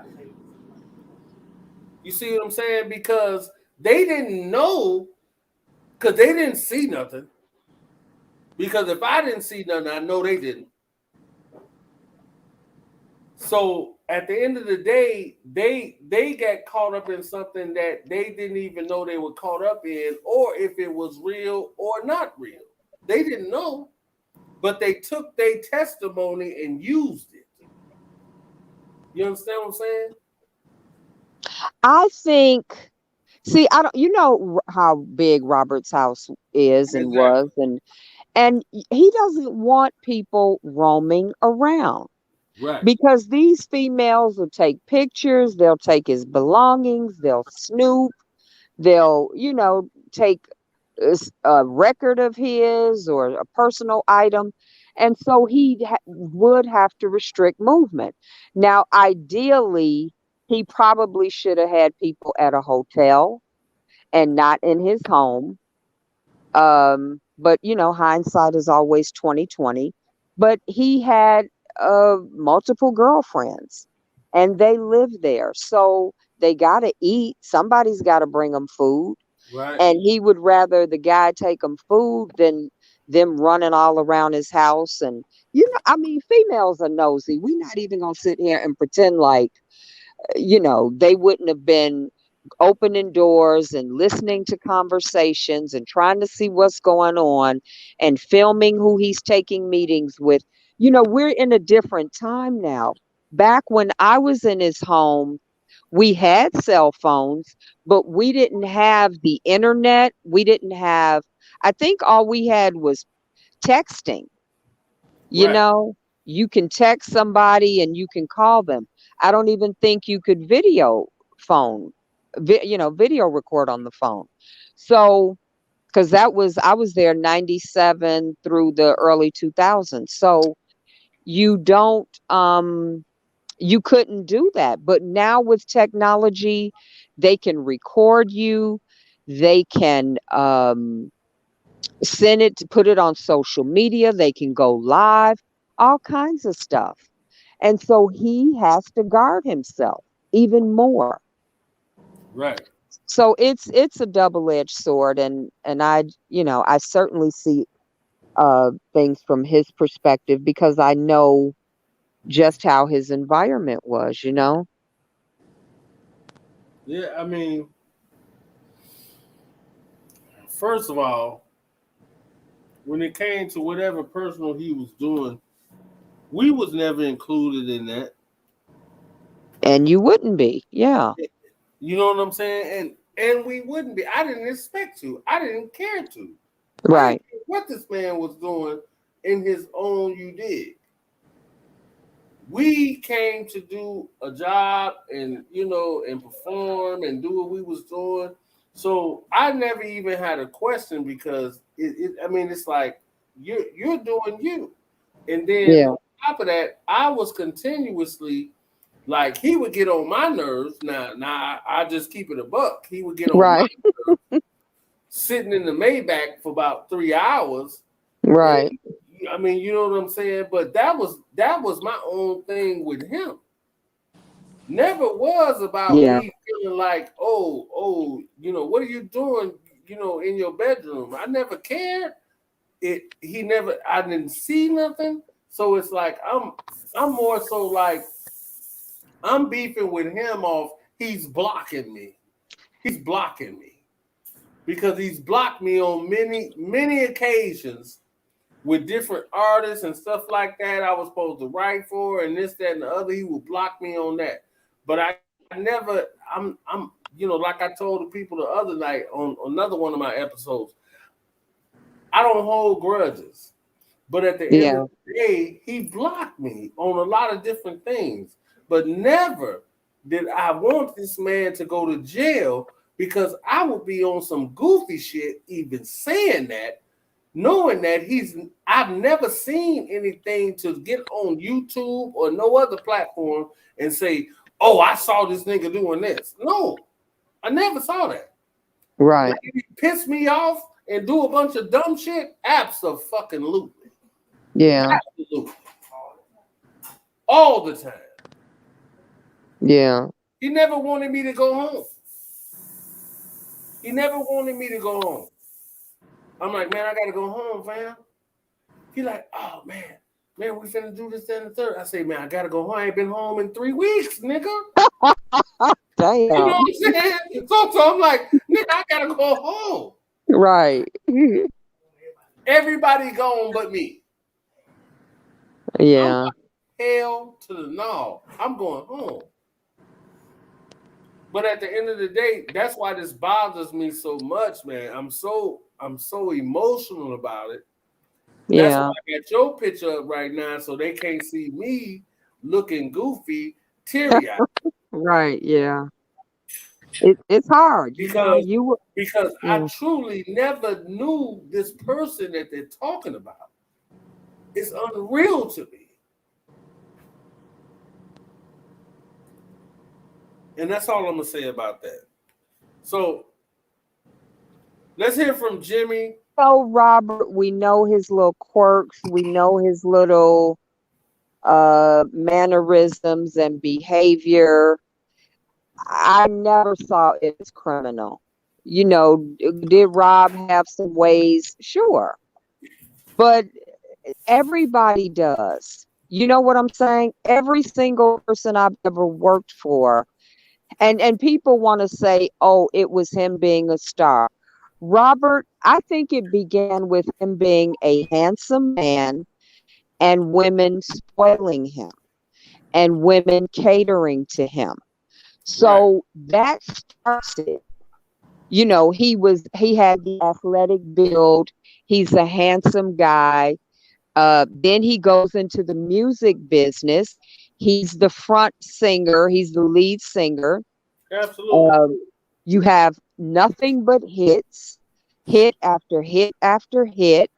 You see what I'm saying? Because they didn't know, because they didn't see nothing. Because if I didn't see nothing, I know they didn't. So at the end of the day, they got caught up in something that they didn't even know they were caught up in, or if it was real or not real. They didn't know, but they took their testimony and used it. You understand what I'm saying? I think, see, I don't, how big Robert's house is and Exactly. was, and he doesn't want people roaming around Right. because these females will take pictures, they'll take his belongings, they'll snoop, they'll, take a record of his or a personal item. And so he would have to restrict movement. Now, ideally, he probably should have had people at a hotel and not in his home. But hindsight is always 2020. But he had multiple girlfriends. and they live there. So they got to eat. Somebody's got to bring them food. Right. And he would rather the guy take them food than them running all around his house. And, I mean, females are nosy. We're not even going to sit here and pretend like, they wouldn't have been opening doors and listening to conversations and trying to see what's going on and filming who he's taking meetings with. We're in a different time now. Back when I was in his home, we had cell phones, but we didn't have the internet. I think all we had was texting. You Right. know, you can text somebody and you can call them. I don't even think you could phone, video record on the phone. So, because I was there 97 through the early 2000s. So you don't, you couldn't do that. But now with technology, they can record you, they can, send it to put it on social media, they can go live, all kinds of stuff. And so he has to guard himself even more. Right. So it's a double-edged sword, and I certainly see things from his perspective because I know just how his environment was. Yeah. I mean, first of all, when it came to whatever personal he was doing, we was never included in that. And you wouldn't be. Yeah. You know what I'm saying? And we wouldn't be. I didn't expect to. I didn't care to. I didn't Right. care what this man was doing in his own you did. We came to do a job and perform and do what we was doing. So I never even had a question because I mean it's like you're doing you. And then Yeah. on top of that, I was continuously like he would get on my nerves. Now I just keep it a buck. He would get on my Right. sitting in the Maybach for about 3 hours. And Right. I mean, you know what I'm saying? But that was my own thing with him. Never was about Yeah. me feeling like, what are you doing, in your bedroom? I never cared. I didn't see nothing. So it's like I'm more so like I'm beefing with him off. He's blocking me. He's blocking me because he's blocked me on many occasions with different artists and stuff like that. I was supposed to write for and this, that, and the other. He would block me on that. But I never. Like I told the people the other night on another one of my episodes. I don't hold grudges. But at the end Yeah. of the day, he blocked me on a lot of different things. But never did I want this man to go to jail because I would be on some goofy shit even saying that, knowing that I've never seen anything to get on YouTube or no other platform and say, oh, I saw this nigga doing this. No, I never saw that. Right. Like, if he piss me off and do a bunch of dumb shit, absolutely. Yeah. Absolutely. All the time. Yeah. He never wanted me to go home. He never wanted me to go home. I'm like, man, I gotta go home, fam. He like, oh man, we finna do this, that, and the third. I say, man, I gotta go home. I ain't been home in 3 weeks, nigga. Damn. You know what I'm saying? So I'm like, nigga, I gotta go home. Right. Everybody gone but me. Yeah. Hell to the no. I'm going home. But at the end of the day, that's why this bothers me so much, man. I'm so emotional about it. That's why Yeah. I got your picture up right now so they can't see me looking goofy, teary-eyed. Right. Yeah. It's hard. Because You. I Yeah. truly never knew this person that they're talking about. It's unreal to me. And that's all I'm gonna say about that. So let's hear from Jimmy. So Robert, we know his little quirks. We know his little mannerisms and behavior, I never saw it as criminal. You know, did Rob have some ways? Sure. But everybody does. You know what I'm saying? Every single person I've ever worked for, and people want to say, "Oh, it was him being a star." Robert, I think it began with him being a handsome man and women spoiling him and women catering to him. Right. So that starts it. You know, he had the athletic build. He's a handsome guy. Then he goes into the music business. He's the front singer. He's the lead singer. Absolutely. Um, you have nothing but hits, hit after hit after hit.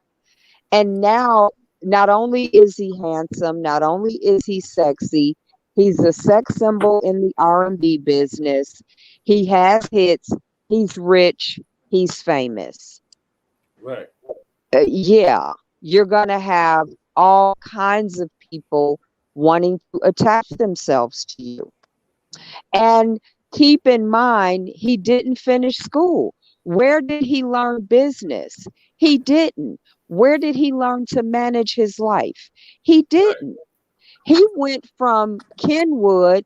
And now, not only is he handsome, not only is he sexy, he's a sex symbol in the R&B business. He has hits. He's rich. He's famous. Right. Yeah, you're going to have all kinds of people wanting to attach themselves to you. And keep in mind, he didn't finish school. Where did he learn business? He didn't. Where did he learn to manage his life? He Right. didn't. He went from Kenwood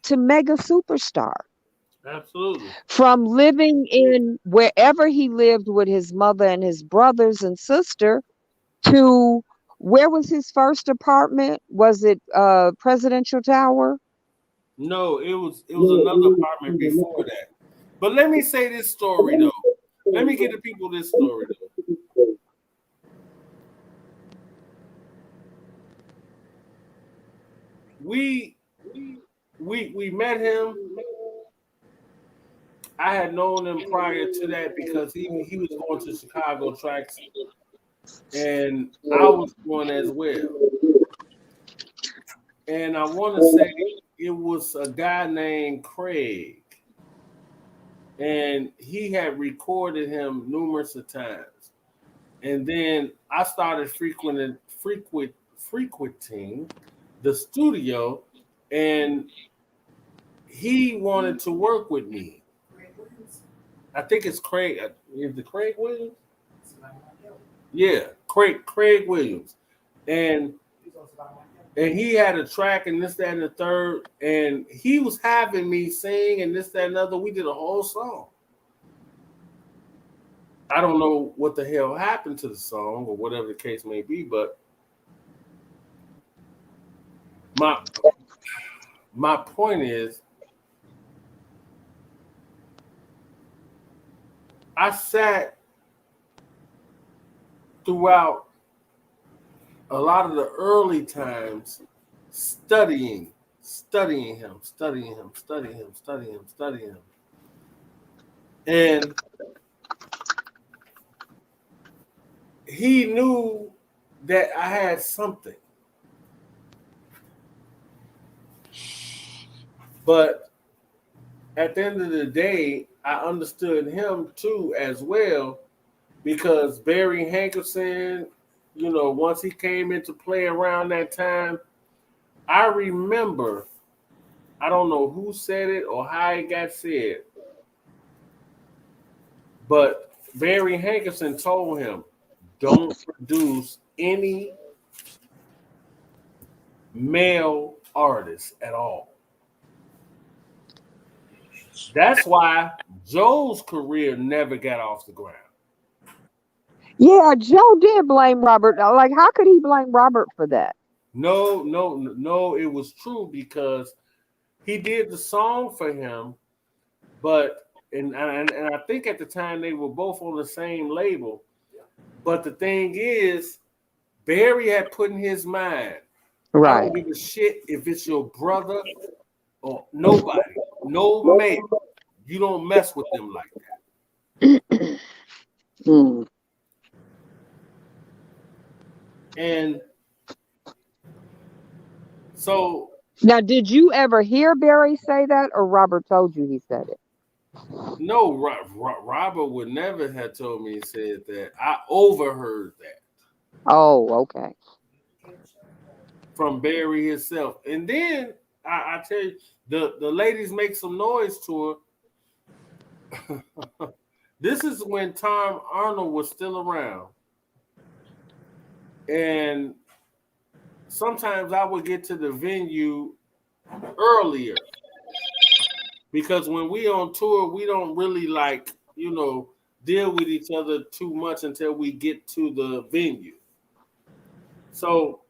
to mega superstar. Absolutely. From living in wherever he lived with his mother and his brothers and sister to where was his first apartment? Was it Presidential Tower? No, it was another apartment before that. But let me say this story though. Let me get the people this story though. We we met him. I had known him prior to that because he was going to Chicago tracks and I was going as well. And I want to say it was a guy named Craig, and he had recorded him numerous of times. And then I started frequenting the studio, and he wanted to work with me. I think it's Craig. Is it Craig Williams? Yeah, Craig Williams, and he had a track and this, that, and the third, and he was having me sing and this, that, and other. We did a whole song. I don't know what the hell happened to the song or whatever the case may be, but my my point is, I sat throughout a lot of the early times studying him, studying him. And he knew that I had something. But at the end of the day, I understood him too as well because Barry Hankerson, once he came into play around that time, I remember, I don't know who said it or how it got said, but Barry Hankerson told him, don't produce any male artists at all. That's why Joe's career never got off the ground. Yeah, Joe did blame Robert. Like, how could he blame Robert for that? No, no, no, it was true because he did the song for him, but and I think at the time they were both on the same label. But the thing is, Barry had put in his mind, I Right. don't give a shit if it's your brother or nobody, no male. You don't mess with them like that. Mm. And so, Now, did you ever hear Barry say that, or Robert told you he said it? no, Robert would never have told me he said that. I overheard that. Oh, okay. from Barry himself. And then I tell you, the ladies make some noise tour. This is when Tom Arnold was still around. And sometimes I would get to the venue earlier because when we on tour, we don't really deal with each other too much until we get to the venue. So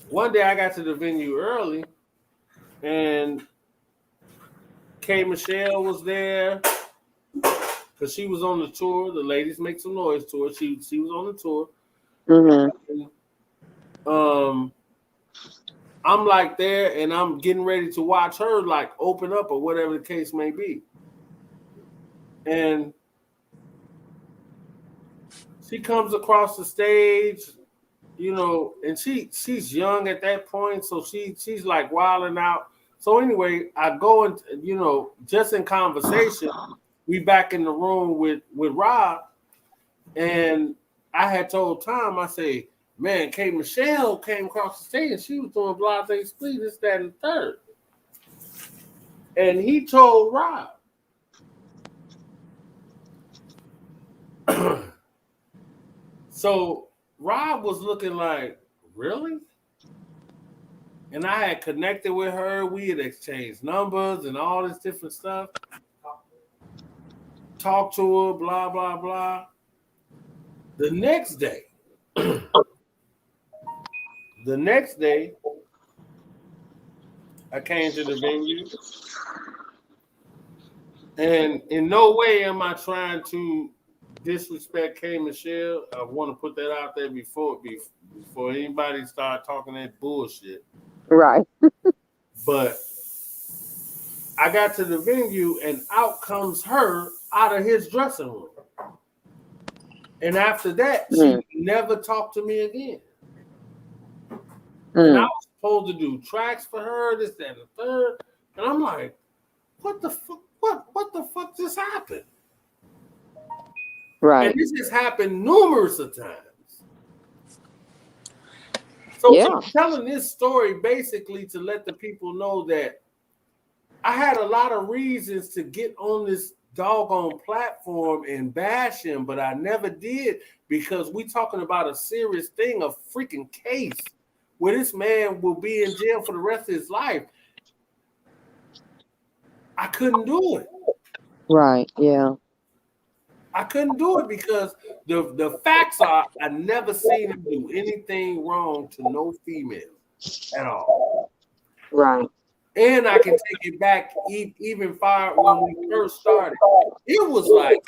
one day I got to the venue early and K. Michelle was there because she was on the tour. The Ladies Make Some Noise tour. She was on the tour. Mm-hmm. I'm like there and I'm getting ready to watch her like open up or whatever the case may be. And she comes across the stage, and she's young at that point, so she's like wilding out. So anyway, I go and just in conversation, we back in the room with Rob, and I had told Tom, I say, man, K. Michelle came across the stage and she was doing Blase Split, this, that, and the third. And he told Rob. So Rob was looking like, really? And I had connected with her. We had exchanged numbers and all this different stuff. Talked to her, blah, blah, blah. The next day, I came to the venue. And in no way am I trying to disrespect K. Michelle. I want to put that out there before anybody start talking that bullshit. Right. But I got to the venue and out comes her out of his dressing room. And after that, she never talked to me again. And I was supposed to do tracks for her, this, that, and the third. And I'm like, what the fuck? What the fuck just happened? Right. And this has happened numerous of times. So I'm telling this story basically to let the people know that I had a lot of reasons to get on this doggone platform and bash him, but I never did because we talking about a serious thing, a freaking case where this man will be in jail for the rest of his life. I couldn't do it. Right, yeah. I couldn't do it because the facts are I never seen him do anything wrong to no female at all. Right. And I can take it back even far when we first started. It was like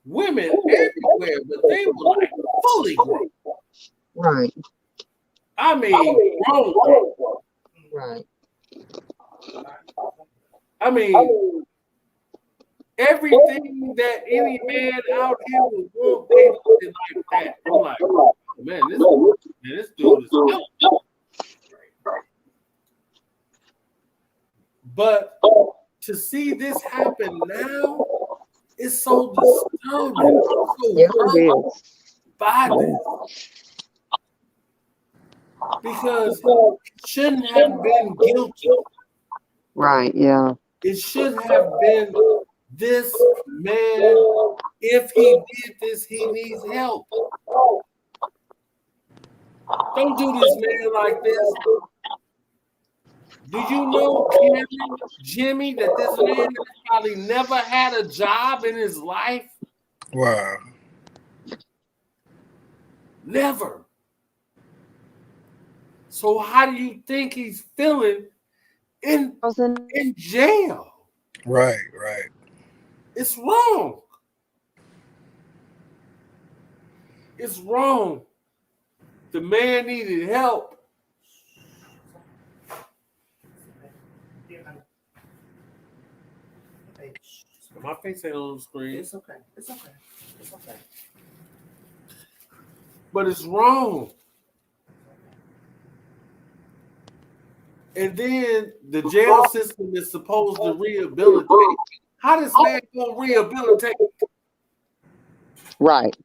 women everywhere, but they were like fully grown. Right. I mean, grown. Right. I mean, everything that any man out here would want, they did like that. I'm like, oh, man, this dude is dope. But to see this happen now is so disturbing. So by this. Because it shouldn't have been guilty. Right, yeah. It should have been this man, if he did this, he needs help. Don't do this man like this. Do you know, Karen, Jimmy, that this man probably never had a job in his life? Wow. Never. So how do you think he's feeling in jail? Right. It's wrong. It's wrong. The man needed help. My face ain't on the screen. It's okay. But it's wrong. And then the jail system is supposed to rehabilitate. How does man go rehabilitate? Right.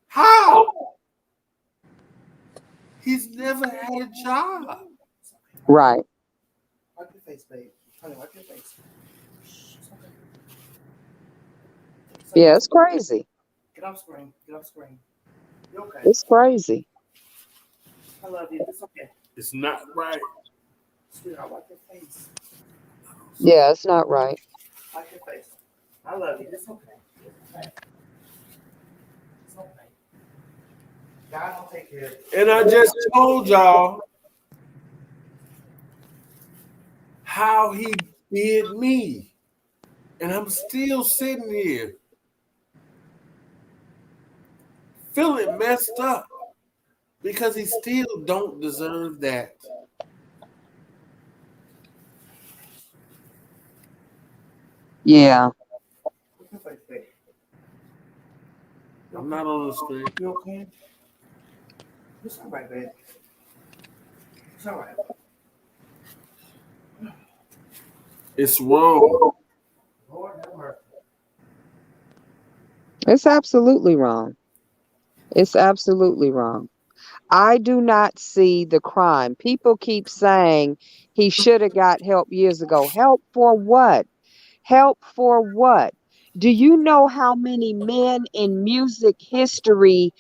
How? He's never had a job. Right. Wipe your face, babe. Honey, wipe your face. Shh, it's okay. It's okay. Yeah, it's crazy. Get off screen. Get off screen. You okay? It's crazy. I love you. It's okay. It's not right. Sweetheart, wipe your face. Yeah, it's not right. Wipe your face. I love you. It's okay. It's okay. It's okay. God will take care of you. And I just told y'all how he did me. And I'm still sitting here feeling messed up because he still don't deserve that. Yeah. Wipe your face, babe. I'm not on the screen. You okay? It's all right, babe. It's all right. It's wrong. Lord have mercy. It's absolutely wrong. It's absolutely wrong. I do not see the crime. People keep saying he should have got help years ago. Help for what? Help for what? Do you know how many men in music history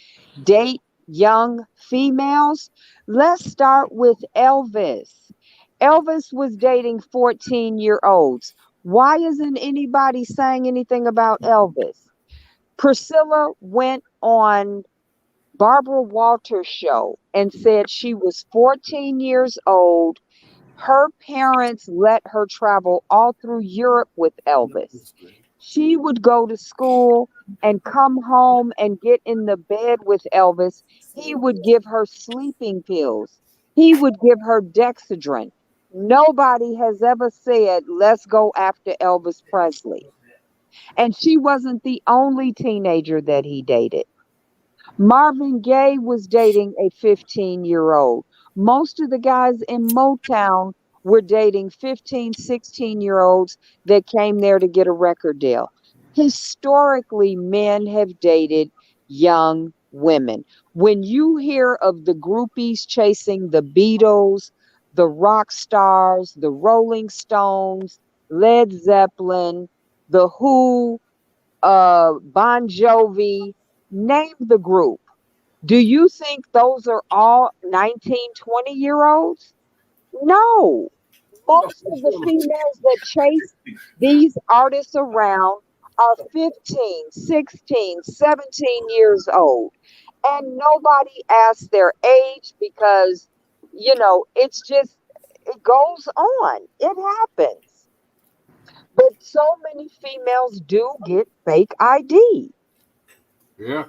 date young females? Let's start with Elvis. Elvis was dating 14-year-olds. Why isn't anybody saying anything about Elvis? Priscilla went on Barbara Walters' show and said she was 14 years old. Her parents let her travel all through Europe with Elvis. She would go to school and come home and get in the bed with Elvis. He would give her sleeping pills. He would give her Dexedrine. Nobody has ever said, let's go after Elvis Presley. And she wasn't the only teenager that he dated. Marvin Gaye was dating a 15-year-old. Most of the guys in Motown were dating 15, 16-year-olds that came there to get a record deal. Historically, men have dated young women. When you hear of the groupies chasing the Beatles, the rock stars, the Rolling Stones, Led Zeppelin, the Who, Bon Jovi, name the group. Do you think those are all 19, 20-year olds? No. Most of the females that chase these artists around are 15, 16, 17 years old. And nobody asks their age because, it's just, it goes on. It happens. But so many females do get fake ID. Yeah.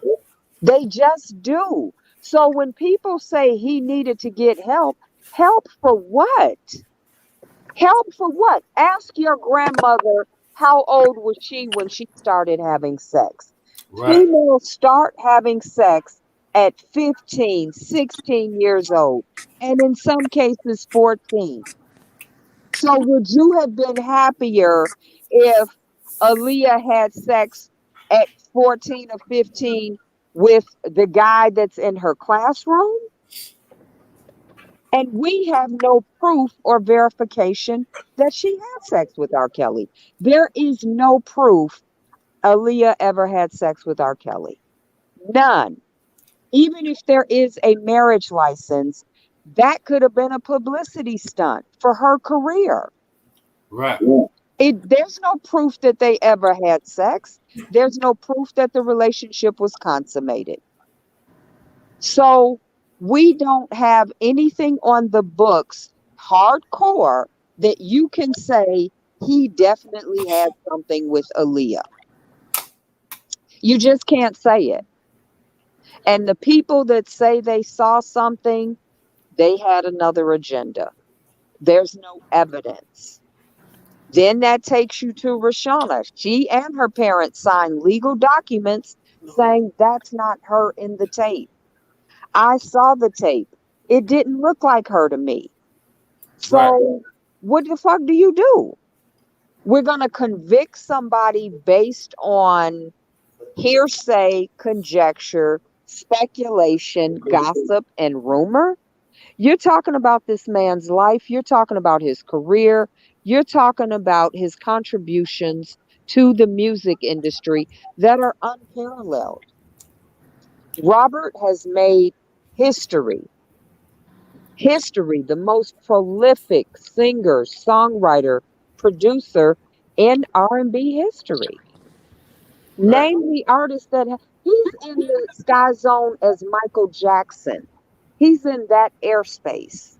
They just do. So when people say he needed to get help, help for what? Help for what? Ask your grandmother how old was she when she started having sex. Right. Females start having sex at 15, 16 years old, and in some cases 14. So would you have been happier if Aaliyah had sex at 14 or 15 with the guy that's in her classroom? And we have no proof or verification that she had sex with R. Kelly. There is no proof Aaliyah ever had sex with R. Kelly. None. Even if there is a marriage license, that could have been a publicity stunt for her career. Right. There's no proof that they ever had sex. There's no proof that the relationship was consummated. So we don't have anything on the books hardcore that you can say he definitely had something with Aaliyah. You just can't say it. And the people that say they saw something, they had another agenda. There's no evidence. Then that takes you to Rashana. She and her parents signed legal documents saying that's not her in the tape. I saw the tape. It didn't look like her to me. So Right. what the fuck do you do? We're going to convict somebody based on hearsay, conjecture, speculation, gossip, and rumor? You're talking about this man's life. You're talking about his career. You're talking about his contributions to the music industry that are unparalleled. Robert has made history. History, the most prolific singer, songwriter, producer in R&B history. Right. Name the artist he's in the sky zone as Michael Jackson. He's in that airspace.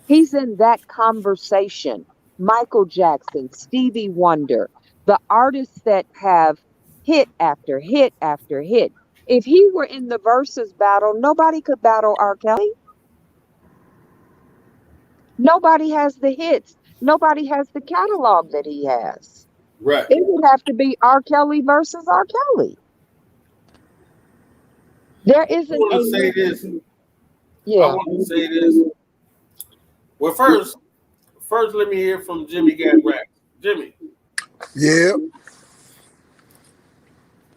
He's in that conversation. Michael Jackson, Stevie Wonder, the artists that have hit after hit after hit. If he were in the versus battle, nobody could battle R. Kelly. Nobody has the hits. Nobody has the catalog that he has. Right. It would have to be R. Kelly versus R. Kelly. There I isn't want a to say this. I yeah. want to say this. Well, first, let me hear from Jimmy Gat Rack. Jimmy. Yeah.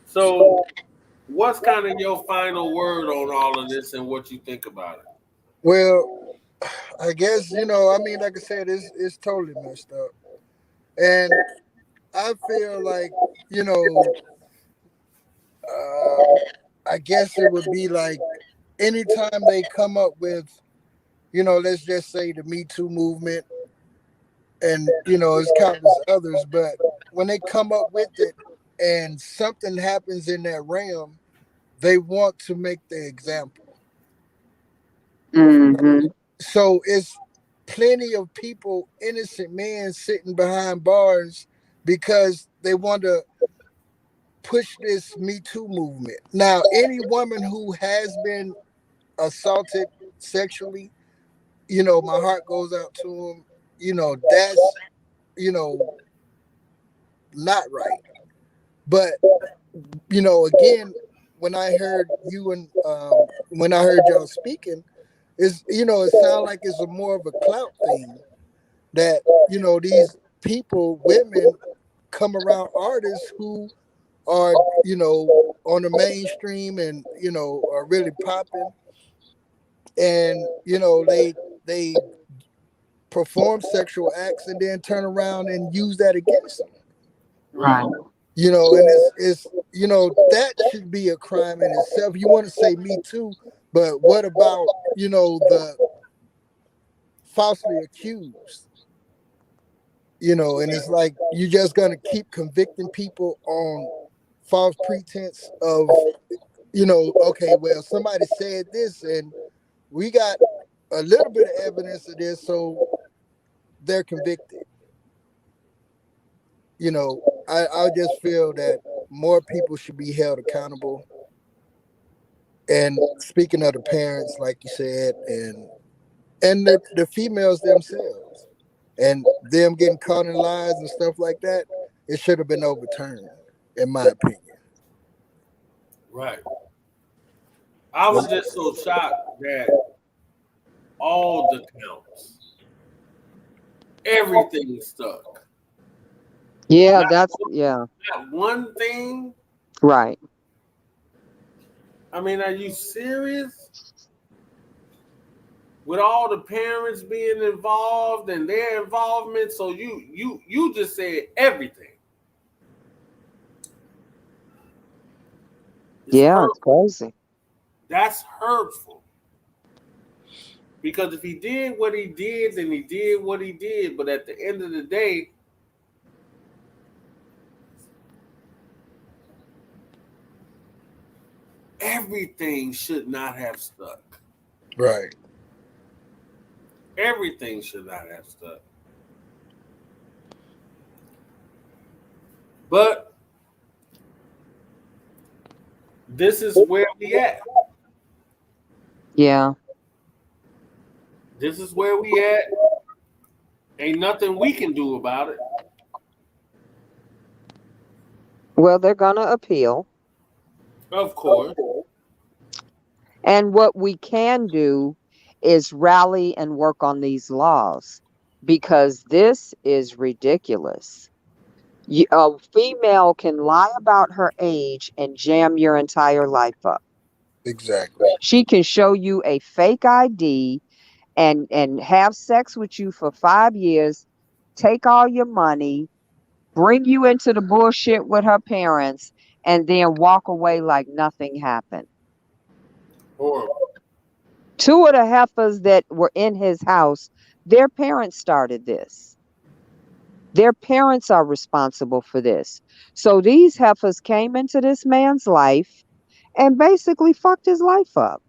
So, what's kind of your final word on all of this and what you think about it? Well, I guess I mean, like I said, it's totally messed up, and I feel like you know, I guess it would be like anytime they come up with let's just say the Me Too movement, and it's countless others, but when they come up with it and something happens in that realm, they want to make the example. Hmm. So it's plenty of people, innocent men, sitting behind bars because they want to push this Me Too movement. Now, any woman who has been assaulted sexually, my heart goes out to them. That's not right. But again, when I heard you and when I heard y'all speaking, it sounds like it's a more of a clout thing that these people, women, come around artists who are on the mainstream and are really popping, and they perform sexual acts and then turn around and use that against them. Right. And it's that should be a crime in itself. You want to say Me Too, but what about the falsely accused? And it's like you're just gonna keep convicting people on false pretense of okay, well, somebody said this and we got a little bit of evidence of this, so they're convicted. I just feel that more people should be held accountable. And speaking of the parents, like you said, and the females themselves, and them getting caught in lies and stuff like that, it should have been overturned, in my opinion. Right. I was just so shocked that all the counts, everything stuck. Yeah, Not, yeah, not one thing. right. I mean, are you serious? With all the parents being involved and their involvement, so you just said everything. It's Yeah, it's hurtful. crazy. That's hurtful. Because if he did what he did, then he did what he did. But at the end of the day, everything should not have stuck. Right. Everything should not have stuck. But this is where we at. Yeah. This is where we at. Ain't nothing we can do about it. Well, they're gonna appeal. Of course. And what we can do is rally and work on these laws because this is ridiculous. A female can lie about her age and jam your entire life up. Exactly. She can show you a fake ID and have sex with you for 5 years, take all your money, bring you into the bullshit with her parents, and then walk away like nothing happened. Horrible. Two of the heifers that were in his house, their parents started this. Their parents are responsible for this. So these heifers came into this man's life and basically fucked his life up.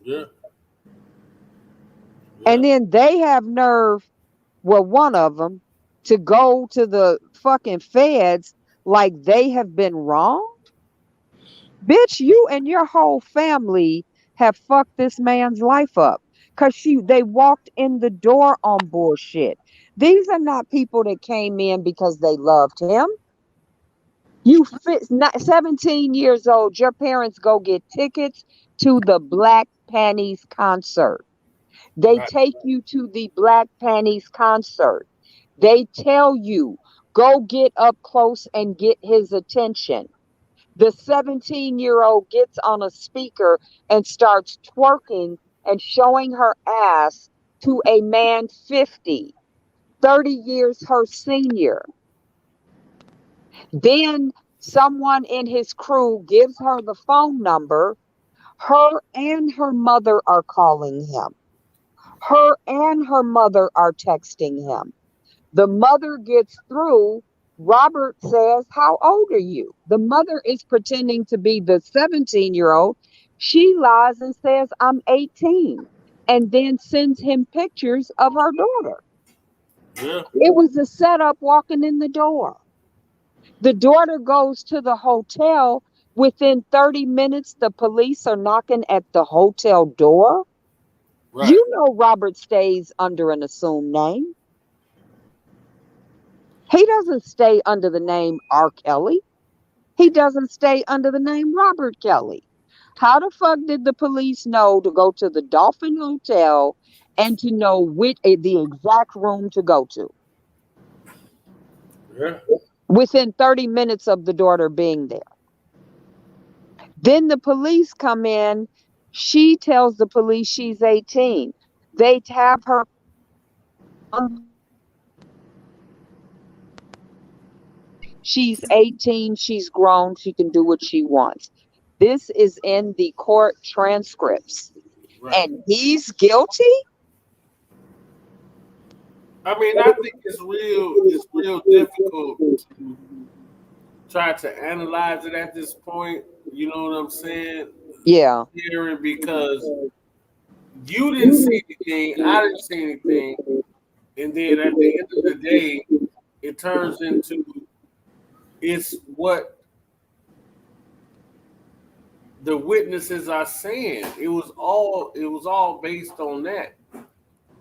Yeah. And Yeah. then they have nerve, well, one of them, to go to the fucking feds like they have been wrong. Bitch, you and your whole family have fucked this man's life up because they walked in the door on bullshit. These are not people that came in because they loved him. You fit not 17 years old, your parents go get tickets to the Black Panties concert. They Right. take you to the Black Panties concert. They tell you, go get up close and get his attention. The 17-year-old gets on a speaker and starts twerking and showing her ass to a man 50, 30 years her senior. Then someone in his crew gives her the phone number. Her and her mother are calling him. Her and her mother are texting him. The mother gets through. Robert says, how old are you? The mother is pretending to be the 17-year-old. She lies and says, I'm 18, and then sends him pictures of her daughter. Yeah. It was a setup walking in the door. The daughter goes to the hotel. Within 30 minutes, the police are knocking at the hotel door. Right. You know Robert stays under an assumed name. He doesn't stay under the name R. Kelly. He doesn't stay under the name Robert Kelly. How the fuck did the police know to go to the Dolphin Hotel and to know the exact room to go to Yeah. within 30 minutes of the daughter being there? Then the police come in. She tells the police she's 18. They have her. She's 18. She's grown. She can do what she wants. This is in the court transcripts. Right. And he's guilty? I mean, I think it's real difficult to try to analyze it at this point. You know what I'm saying? Yeah. Hearing, because you didn't see anything, I didn't see anything, and then at the end of the day, it turns into it's what the witnesses are saying. It was all based on that.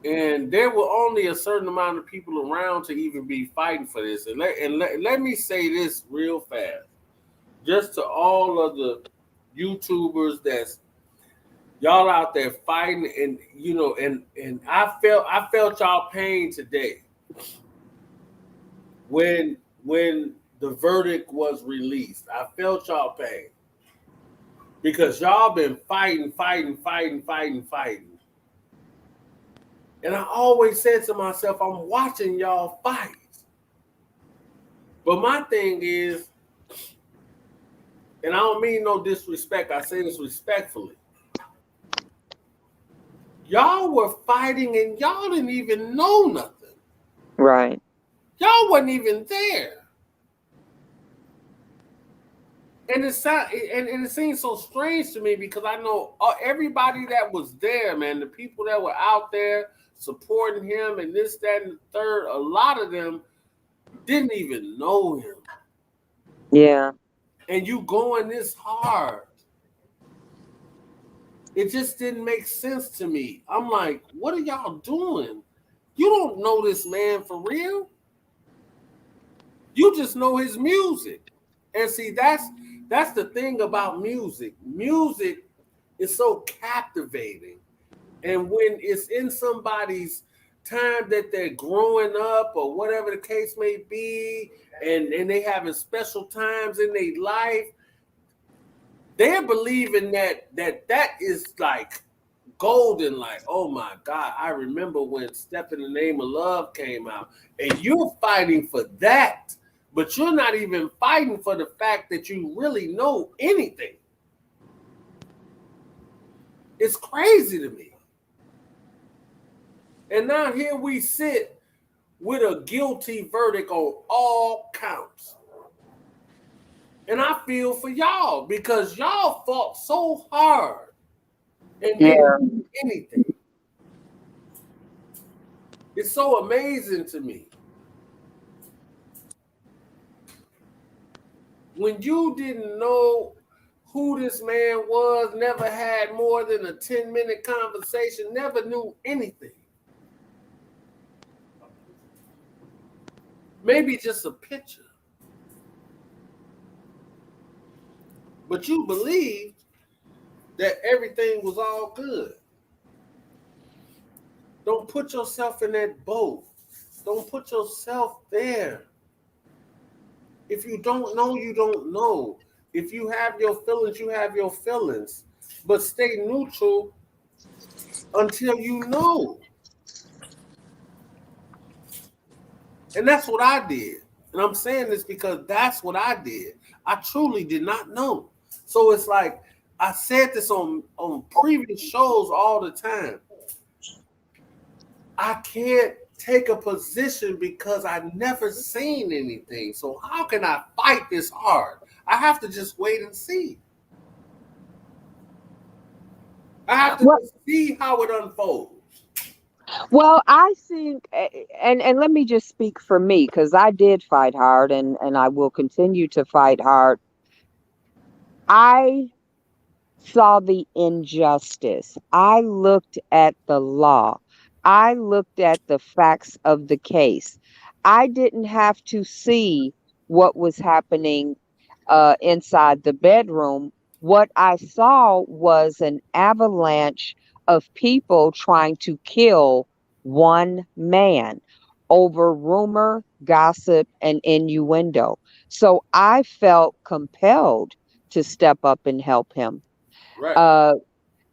And there were only a certain amount of people around to even be fighting for this. And let me say this real fast, just to all of the YouTubers that's y'all out there fighting, and you know, and I felt y'all pain today when the verdict was released. I felt y'all pain because y'all been fighting. And I always said to myself, I'm watching y'all fight. But my thing is, and I don't mean no disrespect, I say this respectfully. Y'all were fighting and y'all didn't even know nothing. Right. Y'all wasn't even there. And it seems so strange to me because I know everybody that was there, man, the people that were out there supporting him and this, that, and the third, a lot of them didn't even know him. Yeah. And you going this hard. It just didn't make sense to me. I'm like, what are y'all doing? You don't know this man for real. You just know his music. And see, that's the thing about music. Music is so captivating. And when it's in somebody's time that they're growing up or whatever the case may be, and they having special times in their life, they're believing that is like golden. Like, oh my God, I remember when Step in the Name of Love came out, and you're fighting for that, but you're not even fighting for the fact that you really know anything. It's crazy to me. And now here we sit with a guilty verdict on all counts. And I feel for y'all because y'all fought so hard and Yeah. didn't do anything. It's so amazing to me. When you didn't know who this man was, never had more than a 10-minute conversation, never knew anything. Maybe just a picture. But you believed that everything was all good. Don't put yourself in that boat. Don't put yourself there. If you don't know, you don't know. If you have your feelings, you have your feelings. But stay neutral until you know. And that's what I did. And I'm saying this because that's what I did. I truly did not know. So it's like I said this on previous shows all the time. I can't take a position because I've never seen anything. So how can I fight this hard? I have to just wait and see. I have to Well, just see how it unfolds. well, I think, and let me just speak for me because I did fight hard, and I will continue to fight hard. I saw the injustice. I looked at the law. I looked at the facts of the case. I didn't have to see what was happening inside the bedroom. What I saw was an avalanche of people trying to kill one man over rumor, gossip, and innuendo. So I felt compelled to step up and help him. Right. Uh,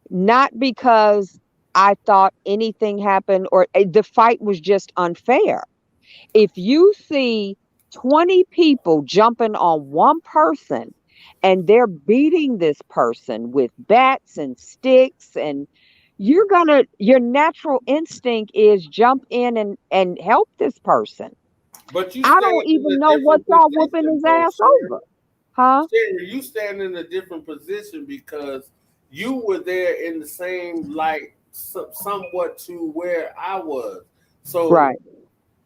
Not because I thought anything happened or the fight was just unfair. If you see 20 people jumping on one person and they're beating this person with bats and sticks, and your natural instinct is jump in and help this person. But you I stand don't in even a know what different y'all whooping position, his though, ass Sherry. over. Huh? Sherry, you stand in a different position because you were there in the same light, somewhat to where I was. So, Right.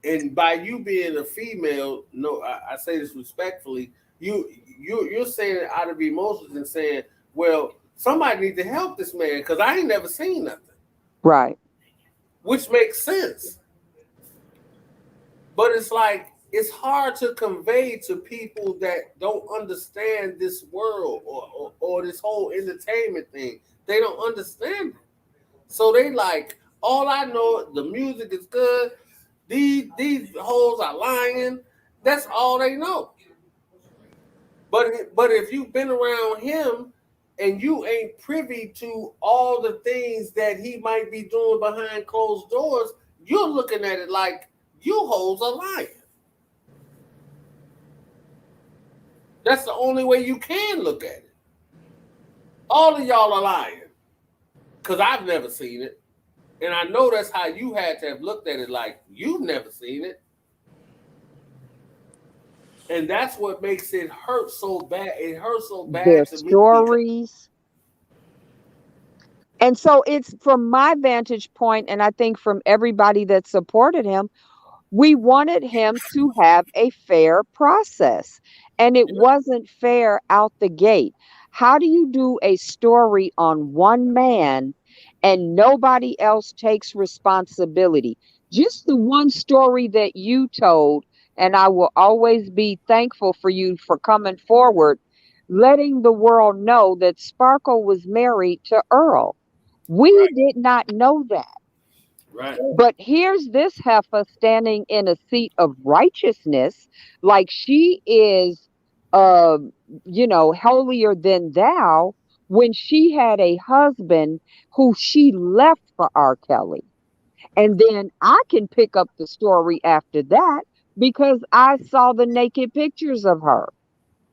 and by you being a female, no, I say this respectfully. You're saying it out of emotions and saying, "Well, somebody need to help this man because I ain't never seen nothing," Right. which makes sense. But it's like it's hard to convey to people that don't understand this world or this whole entertainment thing. They don't understand it. So they like, all I know, the music is good. These hoes are lying. That's all they know. But if you've been around him and you ain't privy to all the things that he might be doing behind closed doors, you're looking at it like you hoes are lying. That's the only way you can look at it. All of y'all are lying because I've never seen it. And I know that's how you had to have looked at it, like you've never seen it. And that's what makes it hurt so bad. It hurts so Their bad to me because stories. And so it's from my vantage point, and I think from everybody that supported him, we wanted him to have a fair process. And it wasn't fair out the gate. How do you do a story on one man and nobody else takes responsibility? Just the one story that you told, and I will always be thankful for you for coming forward, letting the world know that Sparkle was married to Earl. We right, did not know that. right, But here's this heifer standing in a seat of righteousness, like she is, uh, holier than thou. when she had a husband who she left for R. Kelly. And then I can pick up the story after that because I saw the naked pictures of her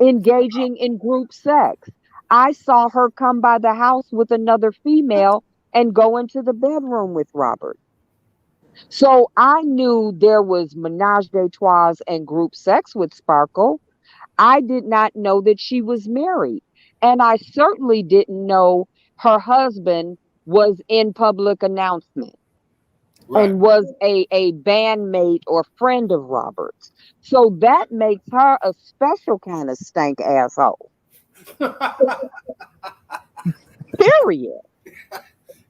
engaging in group sex. I saw her come by the house with another female and go into the bedroom with Robert. So I knew there was menage a trois and group sex with Sparkle. I did not know that she was married. And I certainly didn't know her husband was in public announcement Right. and was a bandmate or friend of Robert's. So that makes her a special kind of stank asshole. Period.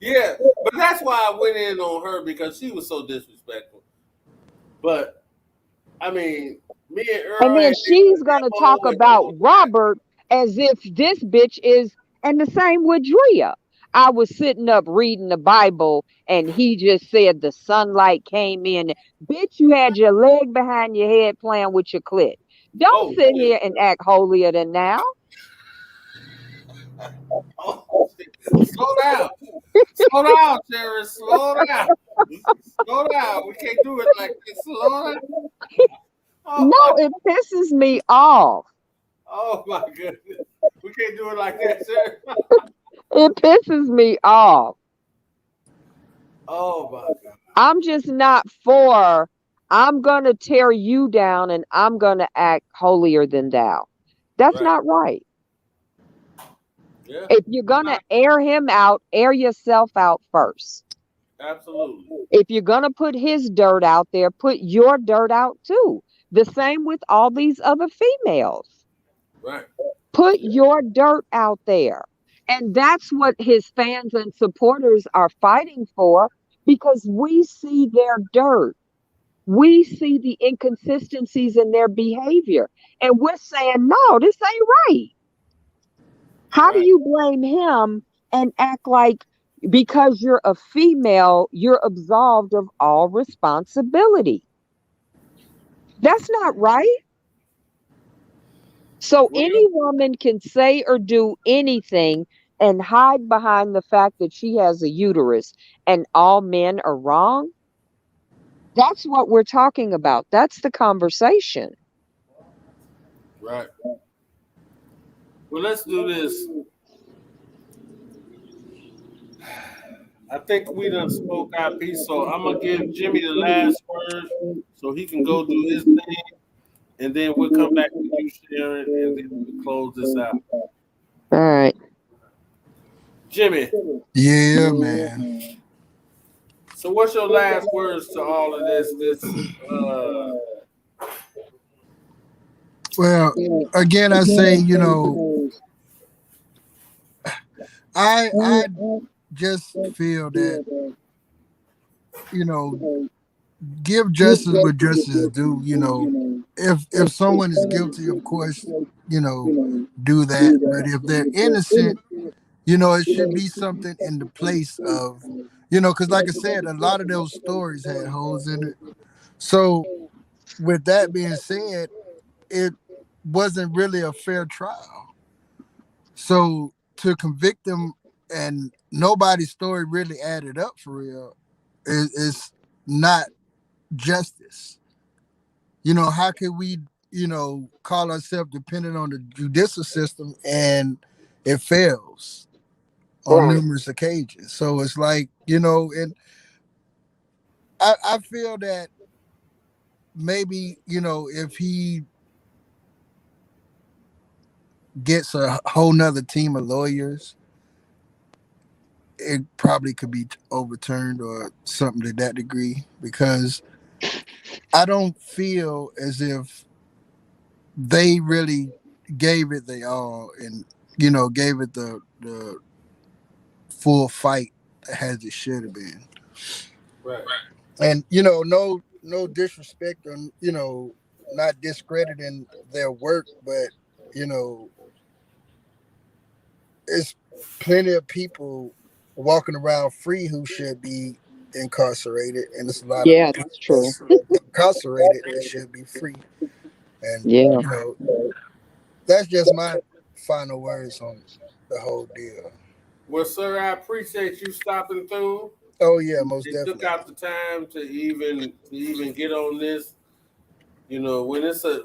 Yeah, but that's why I went in on her because she was so disrespectful. But I mean, me and And Earl then had she's going to talk wait, about hold on. Robert as if this bitch is, and the same with Drea. I was sitting up reading the Bible and he just said the sunlight came in. Bitch, you had your leg behind your head playing with your clit. Don't Oh sit shit. here and act holier than now. Oh shit. Slow down. Slow down, Sharron. Slow down. Slow down. We can't do it like this. Slow down. Oh No, my, it pisses me off. oh my goodness. We can't do it like that, Sharron. It pisses me off. Oh my god. I'm just not for, I'm going to tear you down and I'm going to act holier than thou. That's Right. not right. Yeah. If you're going to air him out, air yourself out first. Absolutely. If you're going to put his dirt out there, put your dirt out too. The same with all these other females. Right. Put your dirt out there. And that's what his fans and supporters are fighting for because we see their dirt. We see the inconsistencies in their behavior. And we're saying, no, this ain't right. How do Right. you blame him and act like because you're a female, you're absolved of all responsibility? That's not right. So Real. any woman can say or do anything and hide behind the fact that she has a uterus and all men are wrong. That's what we're talking about. That's the conversation. Right. Well, let's do this. I think we done spoke our piece, so I'm gonna give Jimmy the last word so he can go do his thing, and then we'll come back to you, Sharon, and then we'll close this out. All right. Jimmy, Yeah, man. so what's your last words to all of this? Well, again, I say, you know, I just feel that, you know, give justice what justice is due. You know, if someone is guilty, of course, you know, do that. But if they're innocent, you know, it should be something in the place of, you know, because like I said, a lot of those stories had holes in it. So with that being said, it wasn't really a fair trial. So to convict them and nobody's story really added up for real is not justice. You know, how can we, you know, call ourselves dependent on the judicial system and it fails on Right. numerous occasions? So it's like, you know, and I feel that maybe, you know, if he gets a whole nother team of lawyers, it probably could be overturned or something to that degree because I don't feel as if they really gave it their all and you know gave it the full fight as it should have been. Right. And you know, no disrespect on you know not discrediting their work, but you know, it's plenty of people walking around free who should be incarcerated, and there's a lot of Yeah, people that's true. that's incarcerated that should be free. And Yeah. you know, that's just my final words on it. the whole deal. Well, sir, I appreciate you stopping through. Oh yeah, most It took definitely. out the time to even get on this. You know, when it's a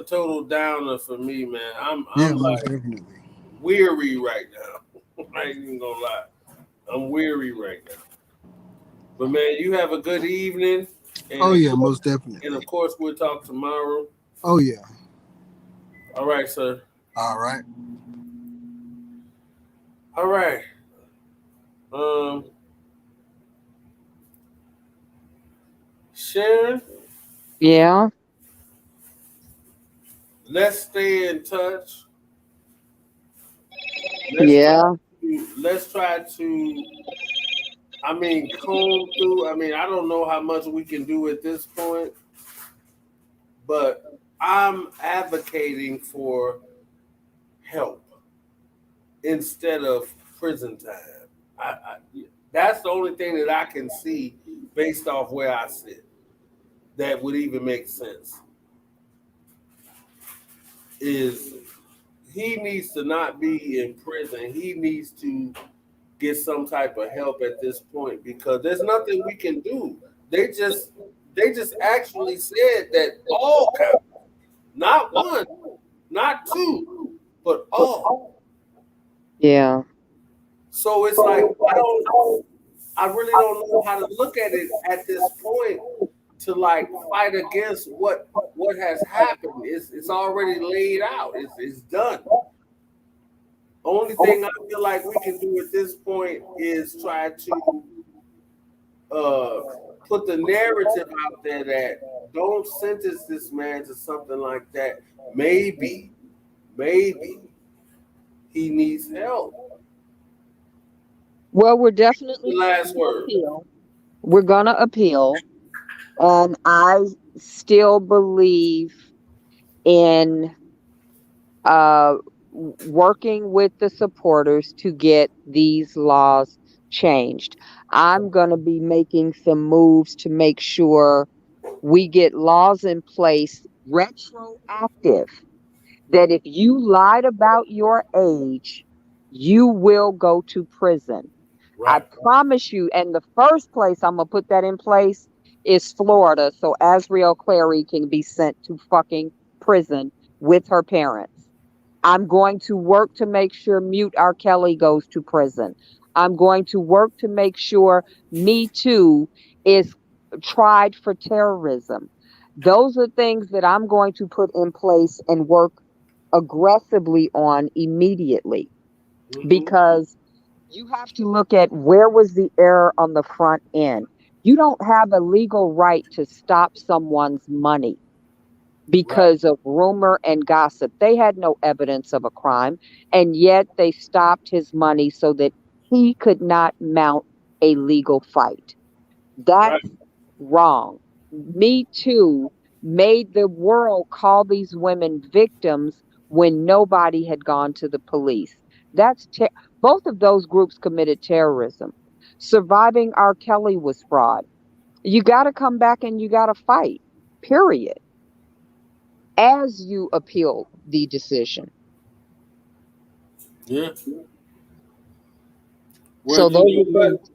total downer for me, man, Yeah, I'm most like definitely. weary right now. I ain't even gonna lie. I'm weary right now. But man, you have a good evening, Oh and yeah, most and of definitely. course we'll talk tomorrow. Oh yeah. All right, sir. All right. All right. Um, Sharon, Yeah. let's stay in touch. Let's try Yeah. let's try to. I mean, comb through. I mean, I don't know how much we can do at this point, but I'm advocating for help instead of prison time. That's the only thing that I can see based off where I sit that would even make sense. Is he needs to not be in prison. He needs to get some type of help at this point because there's nothing we can do. They just they just actually said that all counts, not one, not two, but all. Yeah. So it's like I really don't know how to look at it at this point to like fight against what has happened. It's already laid out. It's done. Only thing I feel like we can do at this point is try to uh, put the narrative out there that don't sentence this man to something like that. Maybe he needs help. Well, we're The definitely last going to word. appeal. We're going to appeal. And I still believe in working with the supporters to get these laws changed. I'm going to be making some moves to make sure we get laws in place retroactive that if you lied about your age, you will go to prison. I Right. promise you. And the first place I'm going to put that in place is Florida. So R.KELLY can be sent to fucking prison with her parents. I'm going to work to make sure Mute R.KELLY goes to prison. I'm going to work to make sure Me Too is tried for terrorism. Those are things that I'm going to put in place and work aggressively on immediately Mm-hmm. because you have to look at where was the error on the front end. You don't have a legal right to stop someone's money Right. because of rumor and gossip. They had no evidence of a crime, and yet they stopped his money so that he could not mount a legal fight. Right. That's wrong. Me Too made the world call these women victims when nobody had gone to the police. Both of those groups committed terrorism. Surviving R. Kelly was fraud. You got to come back and you got to fight, period, as you appeal the decision. Yeah. Well, So you those know are what? things,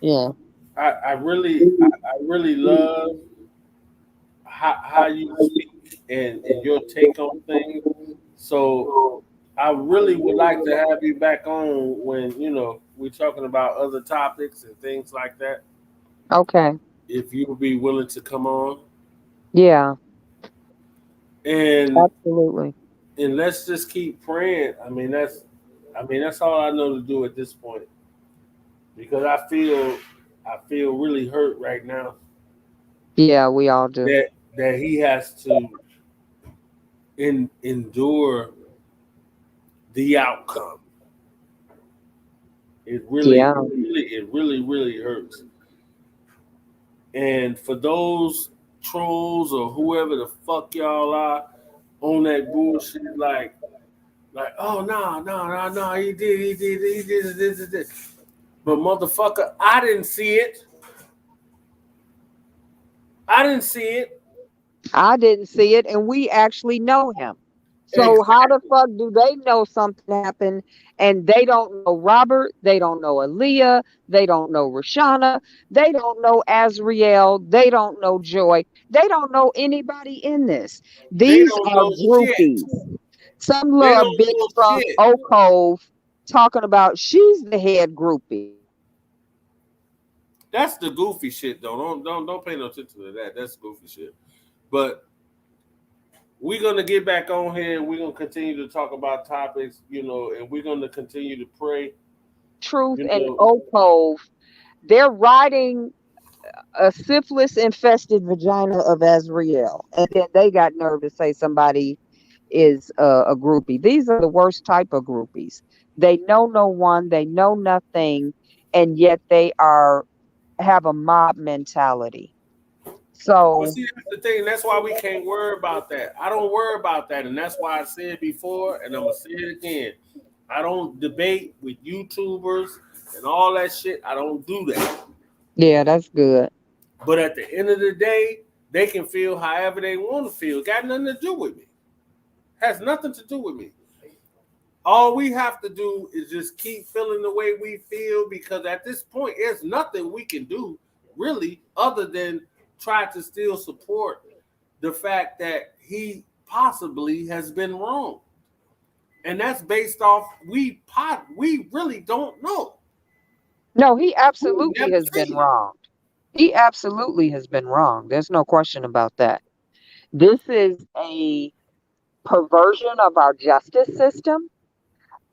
yeah. I really love how you speak and your take on things. So I really would like to have you back on when we're talking about other topics and things like that. Okay. If you would be willing to come on Yeah, and absolutely. let's just keep praying. I mean that's all I know to do at this point because I feel really hurt right now Yeah, we all do. that he has to endure the outcome. It really, Yeah. really, it really, really hurts. And for those trolls or whoever the fuck y'all are on that bullshit, like, oh no, he did this. But motherfucker, I didn't see it. I didn't see it. I didn't see it, and we actually know him. So how the Exactly. fuck do they know something happened and they don't know Robert, they don't know Aaliyah, they don't know Rashana, they don't know Azriel, they don't know Joy, they don't know anybody in this. They These don't are know shit. groupies. Some They little don't bitch know from shit. Oak Cove talking about she's the head groupie. That's the goofy shit though. Don't pay no attention to that. That's goofy shit. But we're gonna get back on here and we're gonna continue to talk about topics, and we're gonna continue to pray, Truth you and know. Oak Cove, they're riding a syphilis infested vagina of Azriel. And then they got nerve to say somebody is a groupie. These are the worst type of groupies. They know no one, they know nothing, and yet they have a mob mentality. But So see, that's the thing. That's why we can't worry about that. I don't worry about that, and that's why I said before, and I'm gonna say it again. I don't debate with YouTubers and all that shit. I don't do that. yeah, that's good. But at the end of the day, they can feel however they want to feel. Got nothing to do with me. Has nothing to do with me. All we have to do is just keep feeling the way we feel because at this point, there's nothing we can do really other than try to still support the fact that he possibly has been wrong. And that's based off we really don't know. No, he We absolutely never has been seen it. wronged. He absolutely has been wrong. There's no question about that. This is a perversion of our justice system.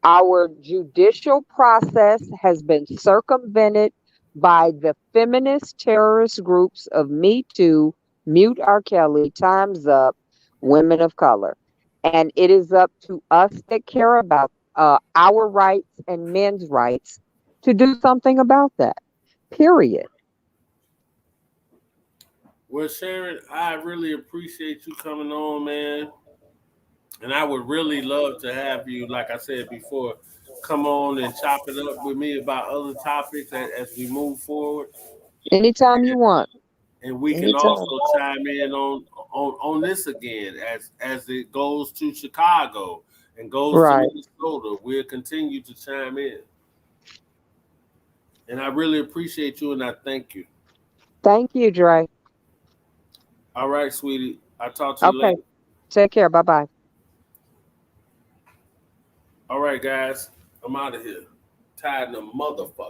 Our judicial process has been circumvented by the feminist terrorist groups of Me Too, Mute R. Kelly, Time's Up, Women of Color. And it is up to us that care about our rights and men's rights to do something about that. Period. Well, Sharon, I really appreciate you coming on, man. And I would really love to have you, like I said before, come on and chop it up with me about other topics as we move forward. Anytime you want. And we can Anytime. also chime in on this again as it goes to Chicago and goes to Right. Minnesota. We'll continue to chime in. And I really appreciate you and I thank you. Thank you, Dre. All right, sweetie. I'll talk to you Okay. later. Take care. Bye bye. All right, guys. I'm out of here. Tired of the motherfucker.